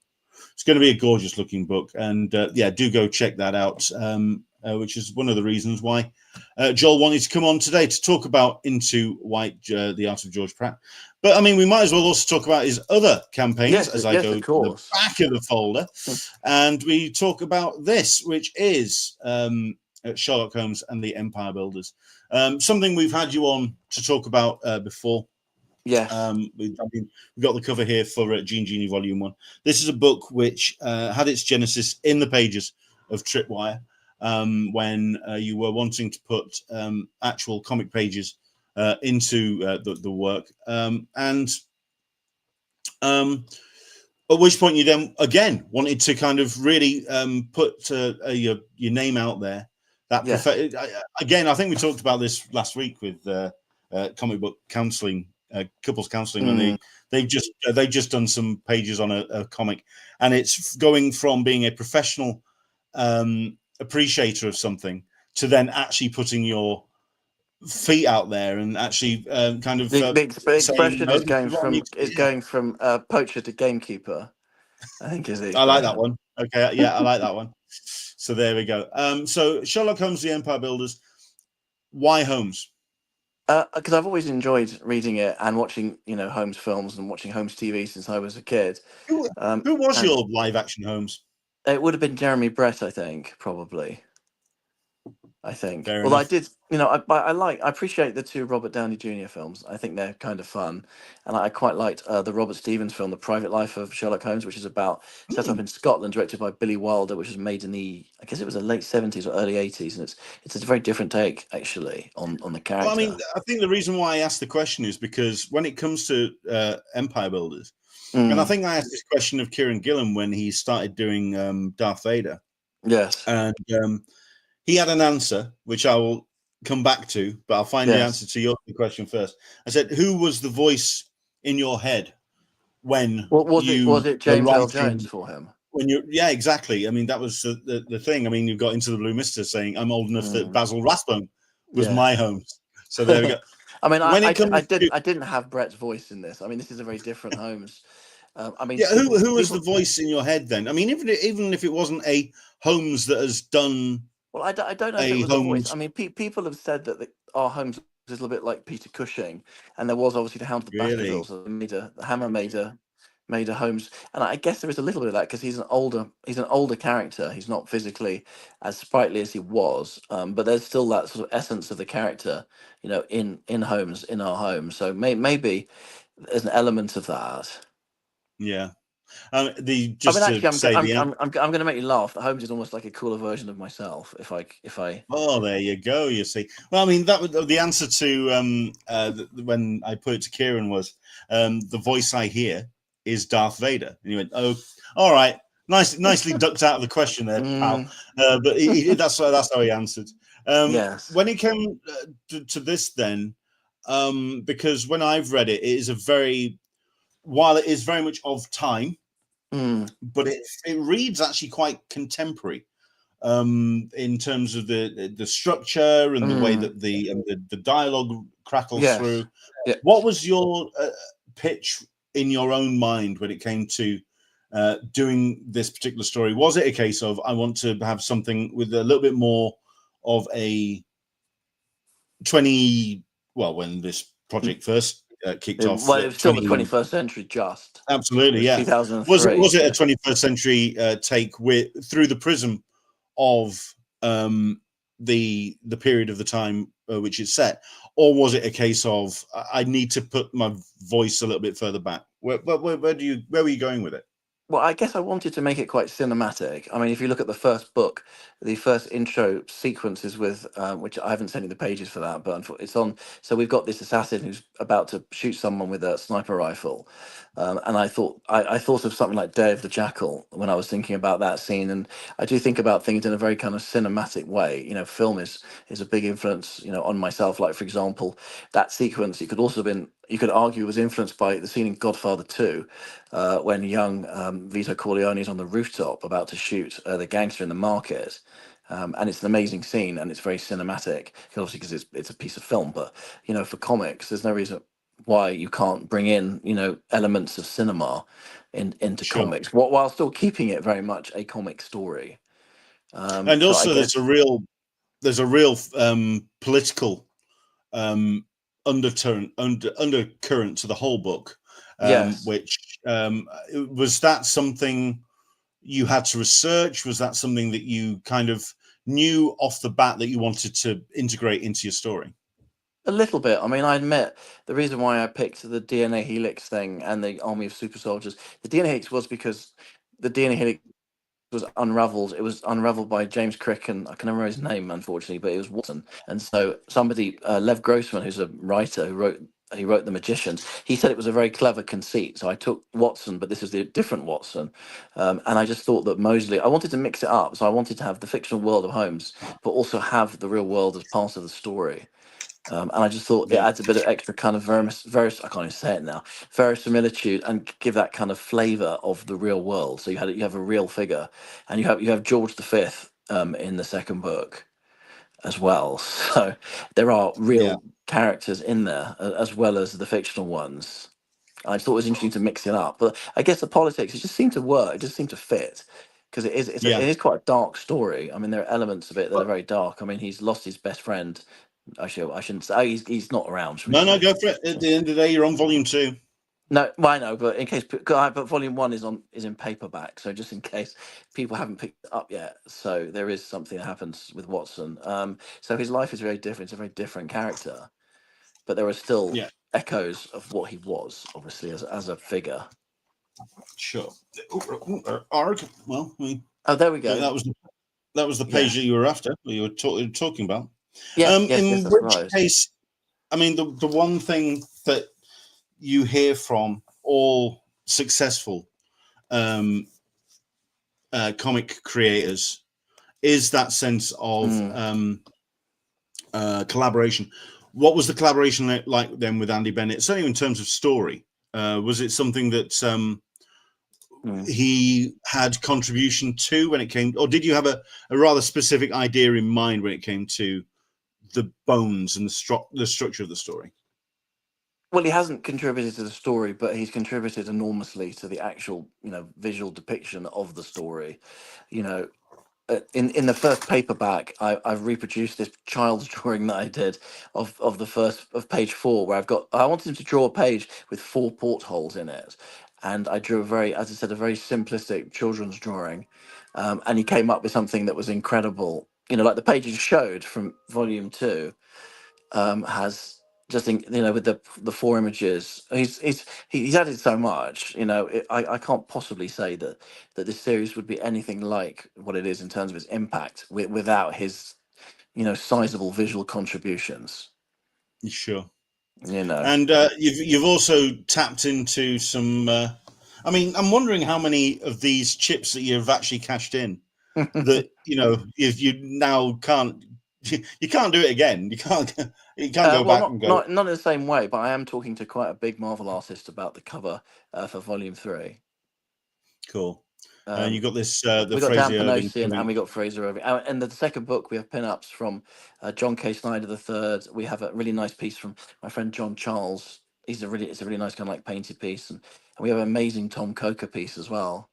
It's going to be a gorgeous looking book, and yeah, do go check that out. Which is one of the reasons why Joel wanted to come on today to talk about Into White, the art of George Pratt. But I mean, we might as well also talk about his other campaigns as I go to the back of the folder, and we talk about this, which is Sherlock Holmes and the Empire Builders. Something we've had you on to talk about before. Yes. We've got the cover here for Genie Volume 1. This is a book which had its genesis in the pages of Tripwire when you were wanting to put actual comic pages into the work. At which point you then, again, wanted to kind of really put your name out there. Yes. Again, I think we talked about this last week with comic book counseling. Couples counseling when they've just done some pages on a comic, and it's going from being a professional appreciator of something to then actually putting your feet out there and actually kind of the expression is going from poacher to gamekeeper, I think is the I like that one. Okay, yeah, I like that one. So there we go. So Sherlock Holmes, the Empire Builders. Why Holmes? Because I've always enjoyed reading it and watching, Holmes films and watching Holmes TV since I was a kid. Who was your live action Holmes? It would have been Jeremy Brett, I think, probably. Fair Well, enough. I did, I appreciate the two Robert Downey Jr. films. I think they're kind of fun, and I quite liked the Robert Stevens film, The Private Life of Sherlock Holmes, which is set up in Scotland, directed by Billy Wilder, which was made in I guess it was the late 70s or early 80s, and it's a very different take actually on the character. Well, I mean, I think the reason why I asked the question is because when it comes to Empire Builders, and I think I asked this question of Kieran Gillen when he started doing Darth Vader. Yes, and he had an answer, which I will come back to, but I'll find the answer to your question first. I said, who was the voice in your head when was it James Earl Jones for him? Yeah, exactly. I mean, that was the thing. I mean, you got Into the Blue Mister saying, I'm old enough that Basil Rathbone was my Holmes. So there we go. I mean, I didn't have Brett's voice in this. I mean, this is a very different Holmes. I mean, yeah, who was the voice in your head then? I mean, even if it wasn't a Holmes that has done. Well, I don't know if it was a voice. I mean, people have said that our Holmes is a little bit like Peter Cushing, and there was obviously the Hound of the Baskervilles. The Hammer made a Holmes, and I guess there is a little bit of that because he's an older character. He's not physically as sprightly as he was, but there's still that sort of essence of the character, in Holmes, in our Holmes. So maybe there's an element of that. Yeah. I'm going to make you laugh. That Holmes is almost like a cooler version of myself. If I. Oh, there you go. You see. Well, I mean, that was the answer to when I put it to Kieran was the voice I hear is Darth Vader, and he went, "Oh, all right, nicely ducked out of the question there, pal." But that's how he answered. Yes. When it came to this, then, because when I've read it, it is while it is very much of time, but it reads actually quite contemporary in terms of the structure and the way that the dialogue crackles through. Yeah. What was your pitch in your own mind when it came to doing this particular story? Was it a case of I want to have something with a little bit more of a when this project first kicked off? Well, it was still the 21st century, just absolutely, yeah. 2003. Was it a 21st century take through the prism of the period of the time which it's set, or was it a case of I need to put my voice a little bit further back? Where were you going with it? Well, I guess I wanted to make it quite cinematic. I mean, if you look at the first book, the first intro sequence is with, which I haven't sent you the pages for that, but it's on. So we've got this assassin who's about to shoot someone with a sniper rifle, and I thought of something like Day of the Jackal when I was thinking about that scene, and I do think about things in a very kind of cinematic way. You know, film is a big influence, you know, on myself. Like for example, that sequence you could argue was influenced by the scene in Godfather 2 when young Vito Corleone is on the rooftop about to shoot the gangster in the market. And it's an amazing scene and it's very cinematic, obviously because it's a piece of film. But you know, for comics, there's no reason why you can't bring in, you know, elements of cinema into Sure. comics while still keeping it very much a comic story. And So I also, guess there's a real political undercurrent to the whole book, yes. which was that something you had to research? Was that something that you kind of knew off the bat that you wanted to integrate into your story? A little bit. I mean, I admit the reason why I picked the DNA helix thing and the army of super soldiers, the DNA helix was because the DNA helix was unravelled. It was unravelled by James Crick, and I can never remember his name, unfortunately, but it was Watson. And so somebody, Lev Grossman, who's a writer he wrote The Magicians. He said it was a very clever conceit. So I took Watson, but this is the different Watson, and I just thought that Mosley. I wanted to mix it up, so I wanted to have the fictional world of Holmes, but also have the real world as part of the story. And I just thought it Yeah, adds a bit of extra kind of I can't even say it now, verisimilitude, and give that kind of flavour of the real world. So you have a real figure, and you have George V in the second book as well. So there are yeah, real characters in there as well as the fictional ones. I just thought it was interesting to mix it up, but I guess the politics it just seemed to work. It just seemed to fit because yeah. it is quite a dark story. I mean, there are elements of it that are Well, very dark. I mean, he's lost his best friend. I shouldn't say he's not around, should we no, no, say? go for it. At the end of the day, you're on volume 2. No, well, I know, but in case, but volume one is in paperback, so just in case people haven't picked it up yet, so there is something that happens with Watson. So his life is very different. It's a very different character, but there are still Yeah, echoes of what he was, obviously, as a figure. sure. Arg. Well, Oh, there we go. that was the page Yeah. that you were after. You were talking about. Yes, yes, yes. In That's which right. case, I mean, the one thing that you hear from all successful um, comic creators is that sense of Mm, collaboration. What was the collaboration like then with Andy Bennett? Certainly in terms of story, was it something that mm. he had contribution to when it came, or did you have a rather specific idea in mind when it came to the bones and the structure of the story? Well, he hasn't contributed to the story, but he's contributed enormously to the actual, you know, visual depiction of the story. You know, in the first paperback, I've reproduced this child's drawing that I did of the first of page 4, where I wanted him to draw a page with 4 portholes in it, and I drew a very, as I said, a very simplistic children's drawing, and he came up with something that was incredible. You know, like the pages showed from volume 2 has you know with the 4 images he's added so much, you know. I can't possibly say that this series would be anything like what it is in terms of its impact without his, you know, sizable visual contributions, Sure. you know. And you've also tapped into some. I mean, I'm wondering how many of these chips that you've actually cashed in. That if you now can't, you can't do it again. You can't go Well, back not and go. not in the same way, but I am talking to quite a big Marvel artist about the cover for volume 3. Cool. And you um, got this the We got Dan Fraser Irving Panosian and coming. we got Fraser Irving. And the second book, we have pin-ups from John K. Snyder the third. We have a really nice piece from my friend John Charles. It's a really nice kind of like painted piece, and we have an amazing Tom Coker piece as well.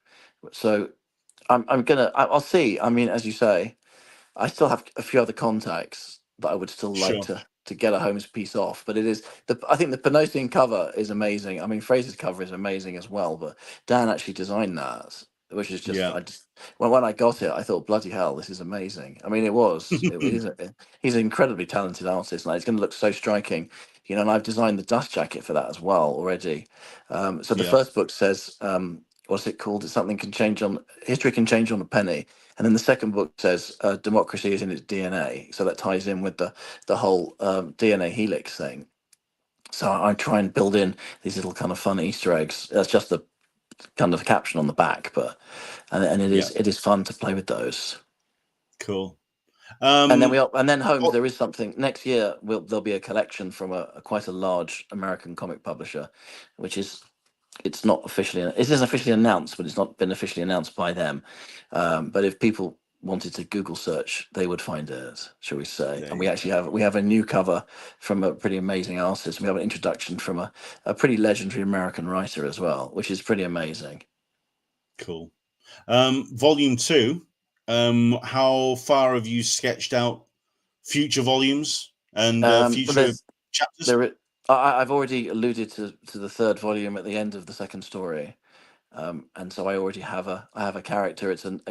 So I'll see. I mean, as you say, I still have a few other contacts that I would still like Sure. to get a Holmes piece off. But I think the Panosian cover is amazing. I mean, Fraser's cover is amazing as well. But Dan actually designed that, which is just Yeah. I just when I got it, I thought, bloody hell, this is amazing. I mean, he's an incredibly talented artist, and it's going to look so striking. You know, and I've designed the dust jacket for that as well already. So the Yeah. first book says. what's it called? It's something can change on history can change on a penny. And then the second book says democracy is in its DNA. So that ties in with the whole DNA helix thing. So I try and build in these little kind of fun Easter eggs. That's just the kind of caption on the back, but and it is fun to play with those. Cool. And then Holmes, there is something next year. There'll be a collection from a quite a large American comic publisher, which is it isn't officially announced, but it's not been officially announced by them. But if people wanted to Google search, they would find it, shall we say? And we actually have a new cover from a pretty amazing artist. We have an introduction from a pretty legendary American writer as well, which is pretty amazing. Cool. Volume 2. How far have you sketched out future volumes and future chapters? I've already alluded to the third volume at the end of the second story, and so I already have a character. It's an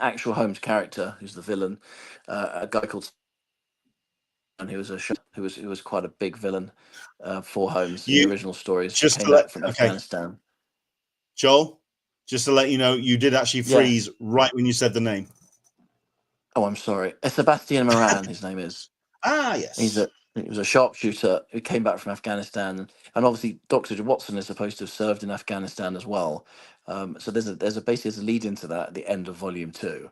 actual Holmes character who's the villain, a guy called, and who was quite a big villain for Holmes in the original stories. He came back from Afghanistan. Joel, just to let you know, you did actually freeze right when you said the name. Oh, I'm sorry. Sebastian Moran, his name is. Ah, yes. He was a sharpshooter who came back from Afghanistan, and obviously Dr. Watson is supposed to have served in Afghanistan as well. So there's basically a lead into that at the end of volume 2,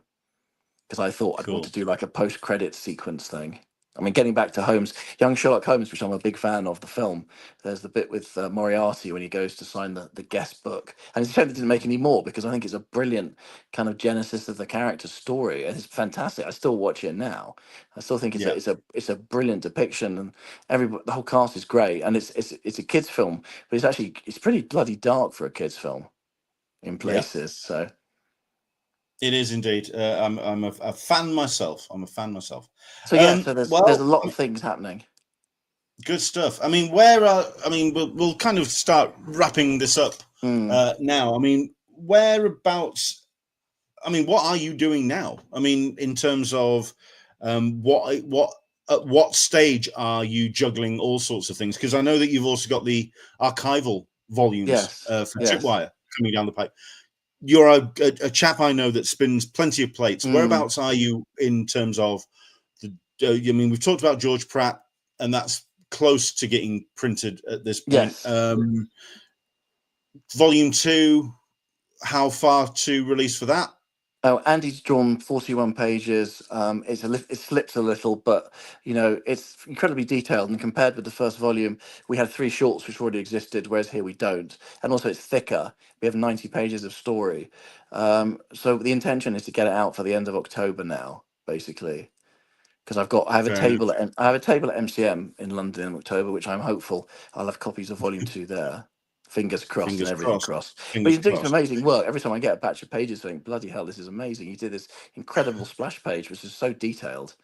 because I thought I'd want to do like a post-credit sequence thing. I mean, getting back to Holmes, young Sherlock Holmes, which I'm a big fan of the film. There's the bit with Moriarty when he goes to sign the guest book, and it's a shame they didn't make any more because I think it's a brilliant kind of genesis of the character's story, and it's fantastic. I still watch it now. I still think it's a brilliant depiction, and the whole cast is great, and it's a kids' film, but it's pretty bloody dark for a kids' film in places. So. It is indeed. I'm a fan myself. So so there's a lot of things happening. Good stuff. I mean, we'll kind of start wrapping this up now. I mean, whereabouts? I mean, what are you doing now? I mean, in terms of at what stage are you juggling all sorts of things? Because I know that you've also got the archival volumes for Tripwire coming down the pipe. You're a chap I know that spins plenty of plates. Whereabouts are you in terms of I mean, we've talked about George Pratt, and that's close to getting printed at this point. Volume 2, how far to release for that? Oh, Andy's drawn 41 pages. It slips a little, but it's incredibly detailed. And compared with the first volume, we had 3 shorts which already existed, whereas here we don't. And also, it's thicker. We have 90 pages of story. So the intention is to get it out for the end of October now, basically, because I have a table at MCM in London in October, which I'm hopeful I'll have copies of Volume 2 there. Fingers crossed and everything crossed. But he's doing some amazing work. Every time I get a batch of pages, I think, bloody hell, this is amazing. He did this incredible splash page, which is so detailed.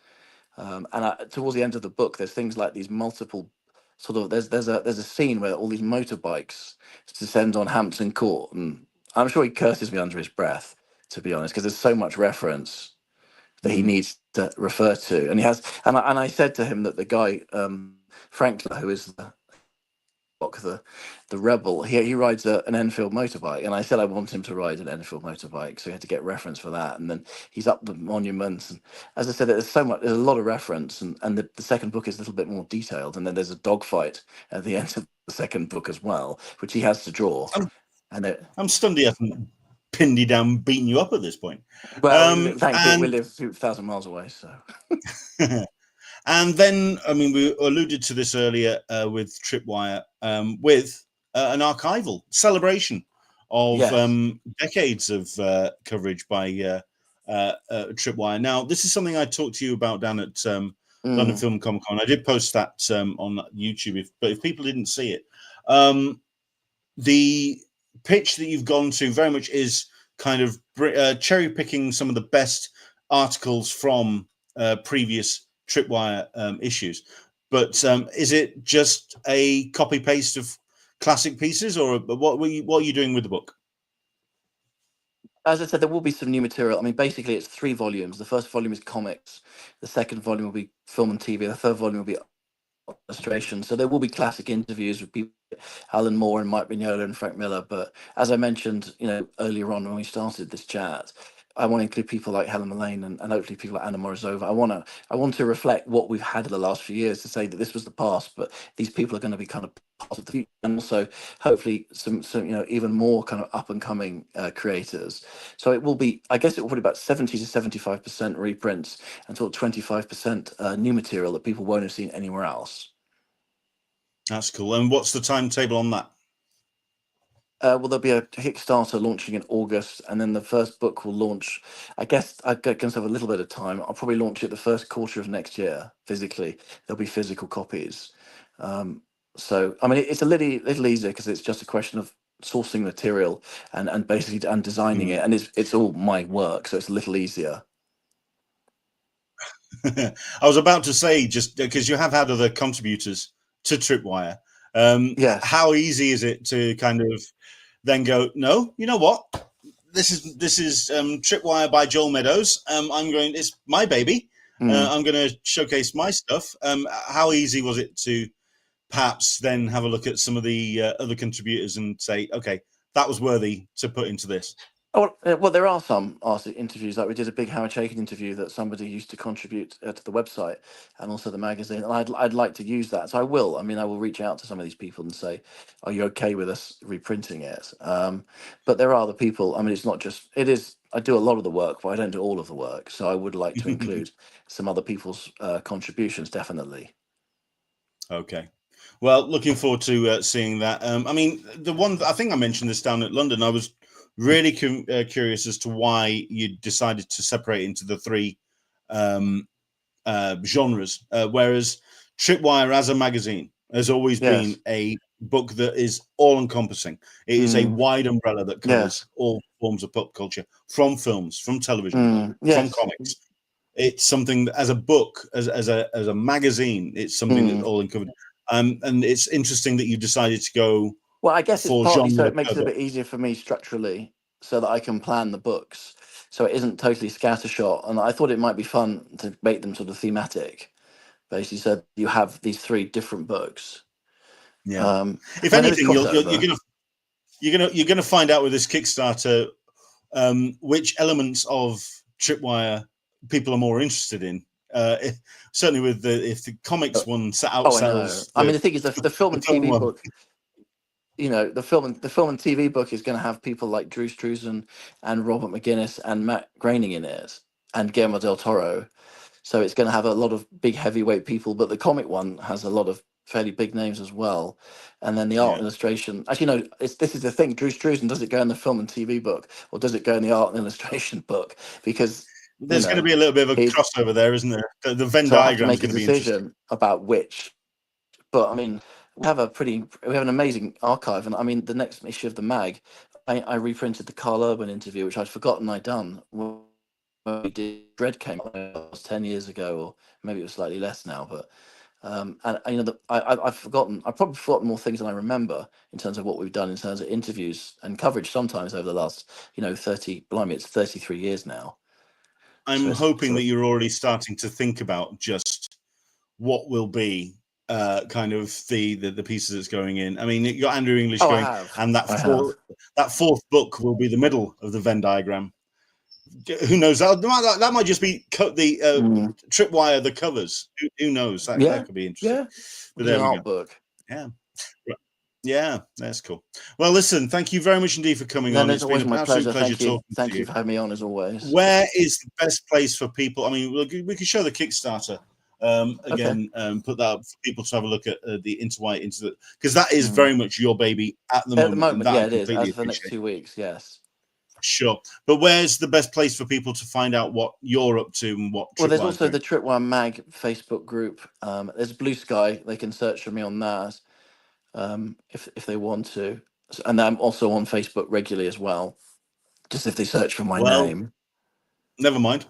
And towards the end of the book, there's things like these multiple sort of there's a scene where all these motorbikes descend on Hampton Court, and I'm sure he curses me under his breath, to be honest, because there's so much reference that he needs to refer to, and he has. And I said to him that the guy Frank, who is the rebel, he rides an Enfield motorbike, and I said I want him to ride an Enfield motorbike, so he had to get reference for that. And then he's up the monuments, and as I said, there's a lot of reference, and the second book is a little bit more detailed, and then there's a dogfight at the end of the second book as well, which he has to draw. I'm stunned he hasn't pinned you down, beaten you up at this point. Well, thankfully we live 2,000 miles away, so. And then, I mean, we alluded to this earlier with Tripwire, with an archival celebration of decades of coverage by Tripwire. Now, this is something I talked to you about down at London Film Comic Con. I did post that on YouTube, but if people didn't see it, the pitch that you've gone to very much is kind of cherry picking some of the best articles from previous Tripwire issues, but is it just a copy paste of classic pieces, or what are you doing with the book? As I said, there will be some new material. I mean, basically, it's 3 volumes. The first volume is comics. The second volume will be film and TV. The third volume will be illustration. So there will be classic interviews with people Alan Moore and Mike Mignola and Frank Miller. But as I mentioned, earlier on when we started this chat, I want to include people like Helen Mullane and hopefully people like Anna Morozova. I want to reflect what we've had in the last few years to say that this was the past, but these people are going to be kind of part of the future, and also hopefully some even more kind of up and coming creators. So it will be, I guess, it will be about 70 to 75% reprints and sort of 25% new material that people won't have seen anywhere else. That's cool. And what's the timetable on that? Well, there'll be a Kickstarter launching in August, and then the first book will launch. I guess I can have a little bit of time. I'll probably launch it the first quarter of next year. Physically, there'll be physical copies. So, I mean, it's a little easier because it's just a question of sourcing material and basically designing it, and it's all my work, so it's a little easier. I was about to say, just because you have had other contributors to Tripwire, Yes. how easy is it to kind of then go, no, you know what? This is Tripwire by Joel Meadows. It's my baby. I'm going to showcase my stuff. How easy was it to perhaps then have a look at some of the other contributors and say, okay, that was worthy to put into this? Oh, well, there are some artist interviews. Like we did a big Howard Chaykin interview that somebody used to contribute to the website and also the magazine, and I'd like to use that. So I will. I mean, I will reach out to some of these people and say, "Are you okay with us reprinting it?" But there are other people. I mean, it's not just. It is. I do a lot of the work, but I don't do all of the work. So I would like to include some other people's contributions, definitely. Okay. Well, looking forward to seeing that. I mean, the one I think I mentioned this down at London. I was really curious as to why you decided to separate into the three genres, whereas Tripwire as a magazine has always been a book that is all-encompassing. It is a wide umbrella that covers all forms of pop culture, from films, from television, from comics. It's something that, as a book, as a magazine, it's something that's all encompassing. And it's interesting that you decided to go. Well, I guess it's partly so it makes cover. it a bit easier for me structurally, so that I can plan the books, so it isn't totally scattershot. And I thought it might be fun to make them sort of thematic, basically, so you have these three different books. Yeah. If anything, you're gonna find out with this Kickstarter which elements of Tripwire people are more interested in. Certainly, with if the comics one outsells. I mean, the thing is, the film and TV book. The film and TV book is going to have people like Drew Struzan and Robert McGuinness and Matt Groening in it, and Guillermo del Toro. So it's going to have a lot of big heavyweight people. But the comic one has a lot of fairly big names as well. And then the art illustration. Actually, no, this is the thing. Drew Struzan, does it go in the film and TV book, or does it go in the art and illustration book? Because there's going to be a little bit of a crossover there, isn't there? The Venn diagram is going to be interesting about which. But I mean, we have an amazing archive, and I mean, the next issue of the mag, I reprinted the Carl Urban interview, which I'd forgotten I'd done when we did Dread came out. It was 10 years ago, or maybe it was slightly less now. But I've forgotten. I've probably forgotten more things than I remember in terms of what we've done in terms of interviews and coverage. Sometimes over the last, 33 years now. I'm hoping that you're already starting to think about just what will be kind of the pieces that's going in. I mean, you got Andrew English going, and that fourth book will be the middle of the Venn diagram. Who knows? That might just be the Tripwire, the covers. Who knows? That could be interesting. Yeah, but there we go. Book. Yeah, that's cool. Well, listen, thank you very much indeed for coming on. It's been an absolute pleasure talking to you. Thank you for having me on, as always. Where is the best place for people? I mean, we can show the Kickstarter again, put that up for people to have a look at the Interwhite because that is very much your baby at the moment. At the moment, yeah, it is. As for the next 2 weeks, yes. Sure, but where's the best place for people to find out what you're up to and what? Well, there's also the Tripwire Mag Facebook group. There's Blue Sky. They can search for me on that if they want to, and I'm also on Facebook regularly as well. Just if they search for my name. Never mind.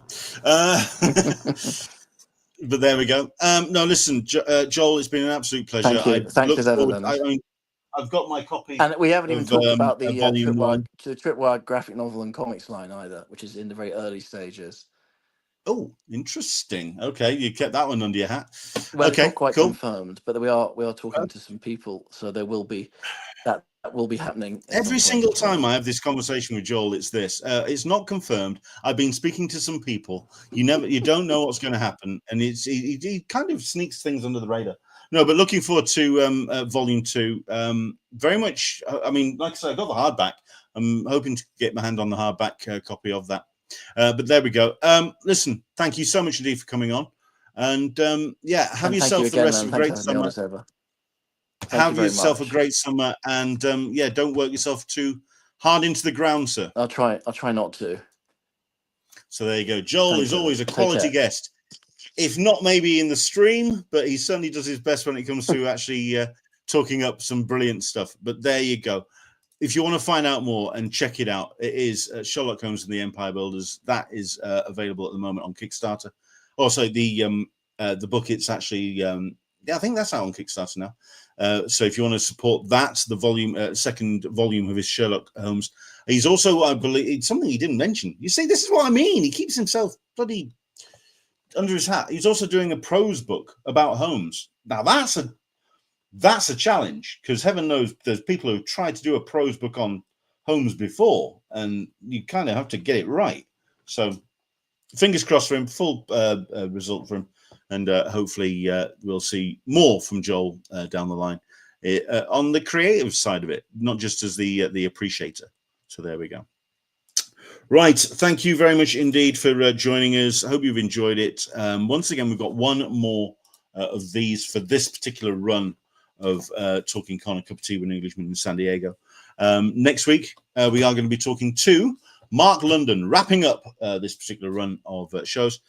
But there we go. No, listen, Joel, it's been an absolute pleasure. Thank you. Thanks as ever, Dennis. I've got my copy. And we haven't even talked about the Tripwire graphic novel and comics line either, which is in the very early stages. Oh, interesting. Okay, you kept that one under your hat. Well, it's Okay, not quite cool. confirmed, but we are talking to some people, so there will be that will be happening at Every some point single as well. time I have this conversation with Joel, it's this. It's not confirmed. I've been speaking to some people. You don't know what's going to happen, and he kind of sneaks things under the radar. No, but looking forward to volume 2. Very much. I mean, like I said, I got the hardback. I'm hoping to get my hand on the hardback copy of that. But there we go. Listen, thank you so much indeed for coming on, and yeah, have yourself the rest of a great summer. Have yourself a great summer, and yeah, don't work yourself too hard into the ground, sir. I'll try not to. So there you go. Joel is always a quality guest, if not maybe in the stream, but he certainly does his best when it comes to actually talking up some brilliant stuff. But there you go. If you want to find out more and check it out, it is Sherlock Holmes and the Empire Builders. That is available at the moment on Kickstarter. Also, the book, it's actually yeah, I think that's out on Kickstarter now. So if you want to support that, the volume, second volume of his Sherlock Holmes. He's also, I believe, it's something he didn't mention. You see, this is what I mean. He keeps himself bloody under his hat. He's also doing a prose book about Holmes. Now that's a challenge, because heaven knows there's people who've tried to do a prose book on Holmes before, and you kind of have to get it right. So fingers crossed for him, full result for him. And hopefully we'll see more from Joel down the line on the creative side of it, not just as the appreciator. So there we go. Right. Thank you very much indeed for joining us. I hope you've enjoyed it. Once again, we've got one more of these for this particular run of Talking Con, a Cup of Tea with an Englishman in San Diego. Next week, we are going to be talking to Mark London, wrapping up this particular run of shows.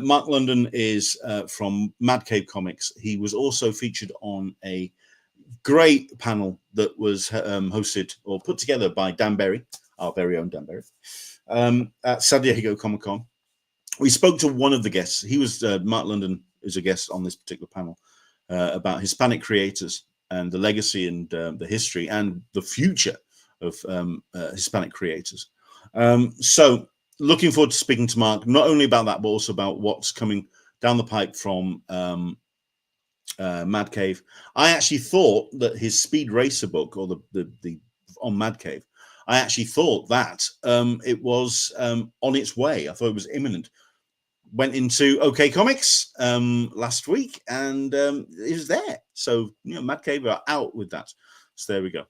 Mark London is from Mad Cave Comics. He was also featured on a great panel that was hosted or put together by Dan Berry, our very own Dan Berry, at San Diego Comic Con. We spoke to one of the guests. He was Mark London is a guest on this particular panel about Hispanic creators and the legacy and the history and the future of Hispanic creators. So looking forward to speaking to Mark, not only about that, but also about what's coming down the pipe from Mad Cave. I actually thought that his Speed Racer book, or the on Mad Cave, I actually thought that it was on its way. I thought it was imminent. Went into OK Comics last week, and it was there. So Mad Cave are out with that. So there we go.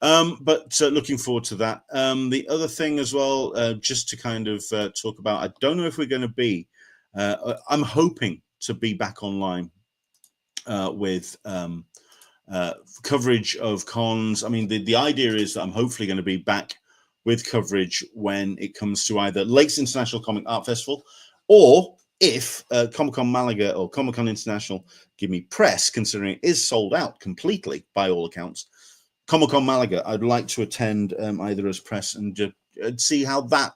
But looking forward to that. The other thing as well, just to kind of talk about, I don't know if we're going to be, I'm hoping to be back online with coverage of cons. I mean, the idea is that I'm hopefully going to be back with coverage when it comes to either Lakes International Comic Art Festival, or if Comic-Con Malaga or Comic-Con International give me press, considering it is sold out completely by all accounts. Comic-Con Malaga, I'd like to attend either as press and see how that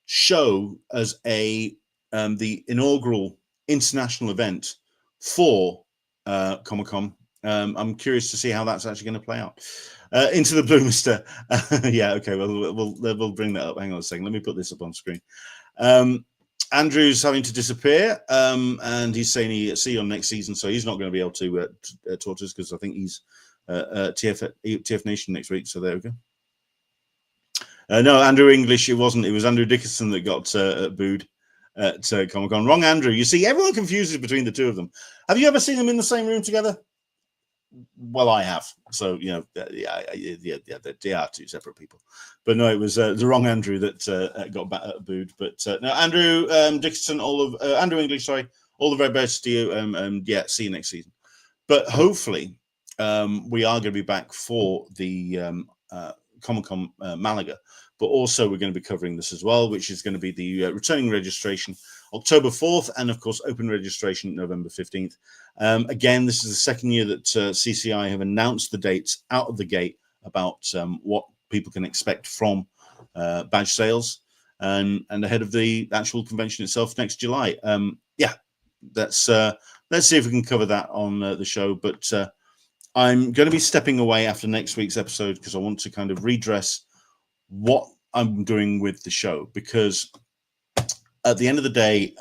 show as the inaugural international event for Comic-Con. I'm curious to see how that's actually going to play out. Into the Blue Mister. Yeah, okay, we'll bring that up. Hang on a second. Let me put this up on screen. Andrew's having to disappear, and he's saying he'll see you on next season, so he's not going to be able to talk to us because I think he's TF Nation next week. So there we go. No, Andrew English, it wasn't. It was Andrew Dickinson that got booed at Comic-Con. Wrong Andrew. You see, everyone confuses between the two of them. Have you ever seen them in the same room together? Well, I have. So, yeah, they are two separate people. But no, it was the wrong Andrew that got booed. But no, Andrew Dickinson, Andrew English, sorry, all the very best to you. Yeah, see you next season. But hopefully, we are going to be back for the Comic-Con Malaga. But also, we're going to be covering this as well, which is going to be the returning registration October 4th, and of course, open registration November 15th. Again, this is the second year that CCI have announced the dates out of the gate about what people can expect from badge sales and ahead of the actual convention itself next July. Yeah, let's see if we can cover that on the show. But I'm going to be stepping away after next week's episode because I want to kind of redress what I'm doing with the show, because at the end of the day,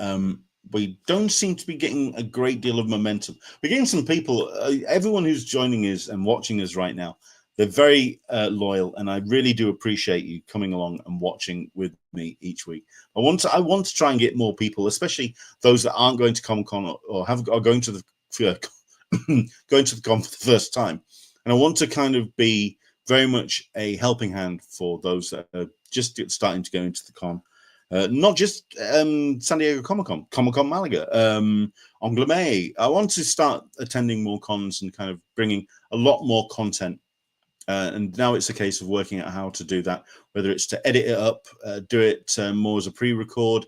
we don't seem to be getting a great deal of momentum. We're getting some people, everyone who's joining us and watching us right now, they're very loyal, and I really do appreciate you coming along and watching with me each week. I want to try and get more people, especially those that aren't going to Comic Con or are going to the going to the con for the first time. And I want to kind of be very much a helping hand for those that are just starting to go into the con. Not just San Diego Comic-Con, Comic-Con Malaga, Angoulême. I want to start attending more cons and kind of bringing a lot more content. And now it's a case of working out how to do that, whether it's to edit it up, do it more as a pre-record,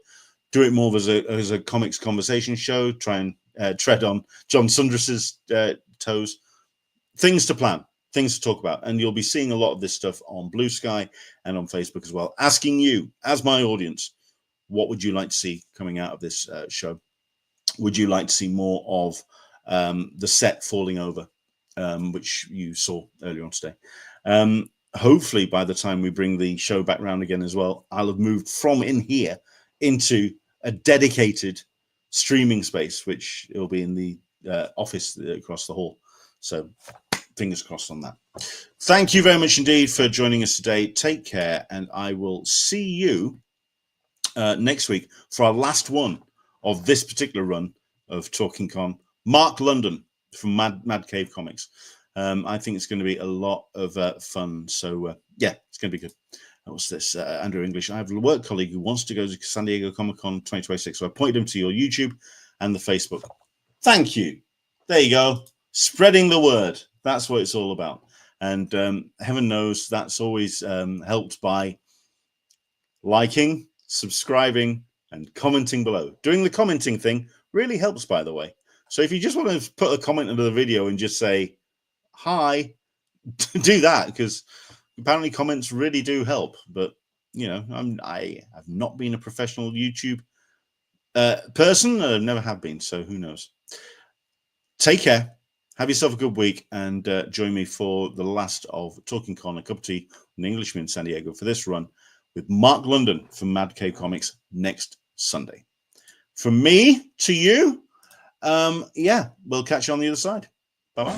do it more as a comics conversation show, try and tread on John Sundress's toes. Things to plan, things to talk about. And you'll be seeing a lot of this stuff on Blue Sky and on Facebook as well, asking you, as my audience, what would you like to see coming out of this show? Would you like to see more of the set falling over, which you saw earlier on today? Hopefully, by the time we bring the show back round again as well, I'll have moved from in here into a dedicated streaming space, which will be in the office across the hall. So fingers crossed on that. Thank you very much indeed for joining us today. Take care, and I will see you next week for our last one of this particular run of Talking Con. Mark London from Mad Cave Comics. I think it's going to be a lot of fun. So, yeah, it's going to be good. What's this? Andrew English. I have a work colleague who wants to go to San Diego Comic-Con 2026. So I pointed him to your YouTube and the Facebook. Thank you. There you go. Spreading the word. That's what it's all about. And heaven knows that's always helped by liking, subscribing, and commenting below. Doing the commenting thing really helps, by the way. So if you just want to put a comment under the video and just say, hi, do that, because apparently comments really do help. But, you know, I have not been a professional YouTube person. I never have been, so who knows. Take care. Have yourself a good week, and join me for the last of Talking Con, a cup of tea, an Englishman in San Diego for this run with Mark London from Mad Cave Comics next Sunday. From me to you, yeah, we'll catch you on the other side. Bye-bye.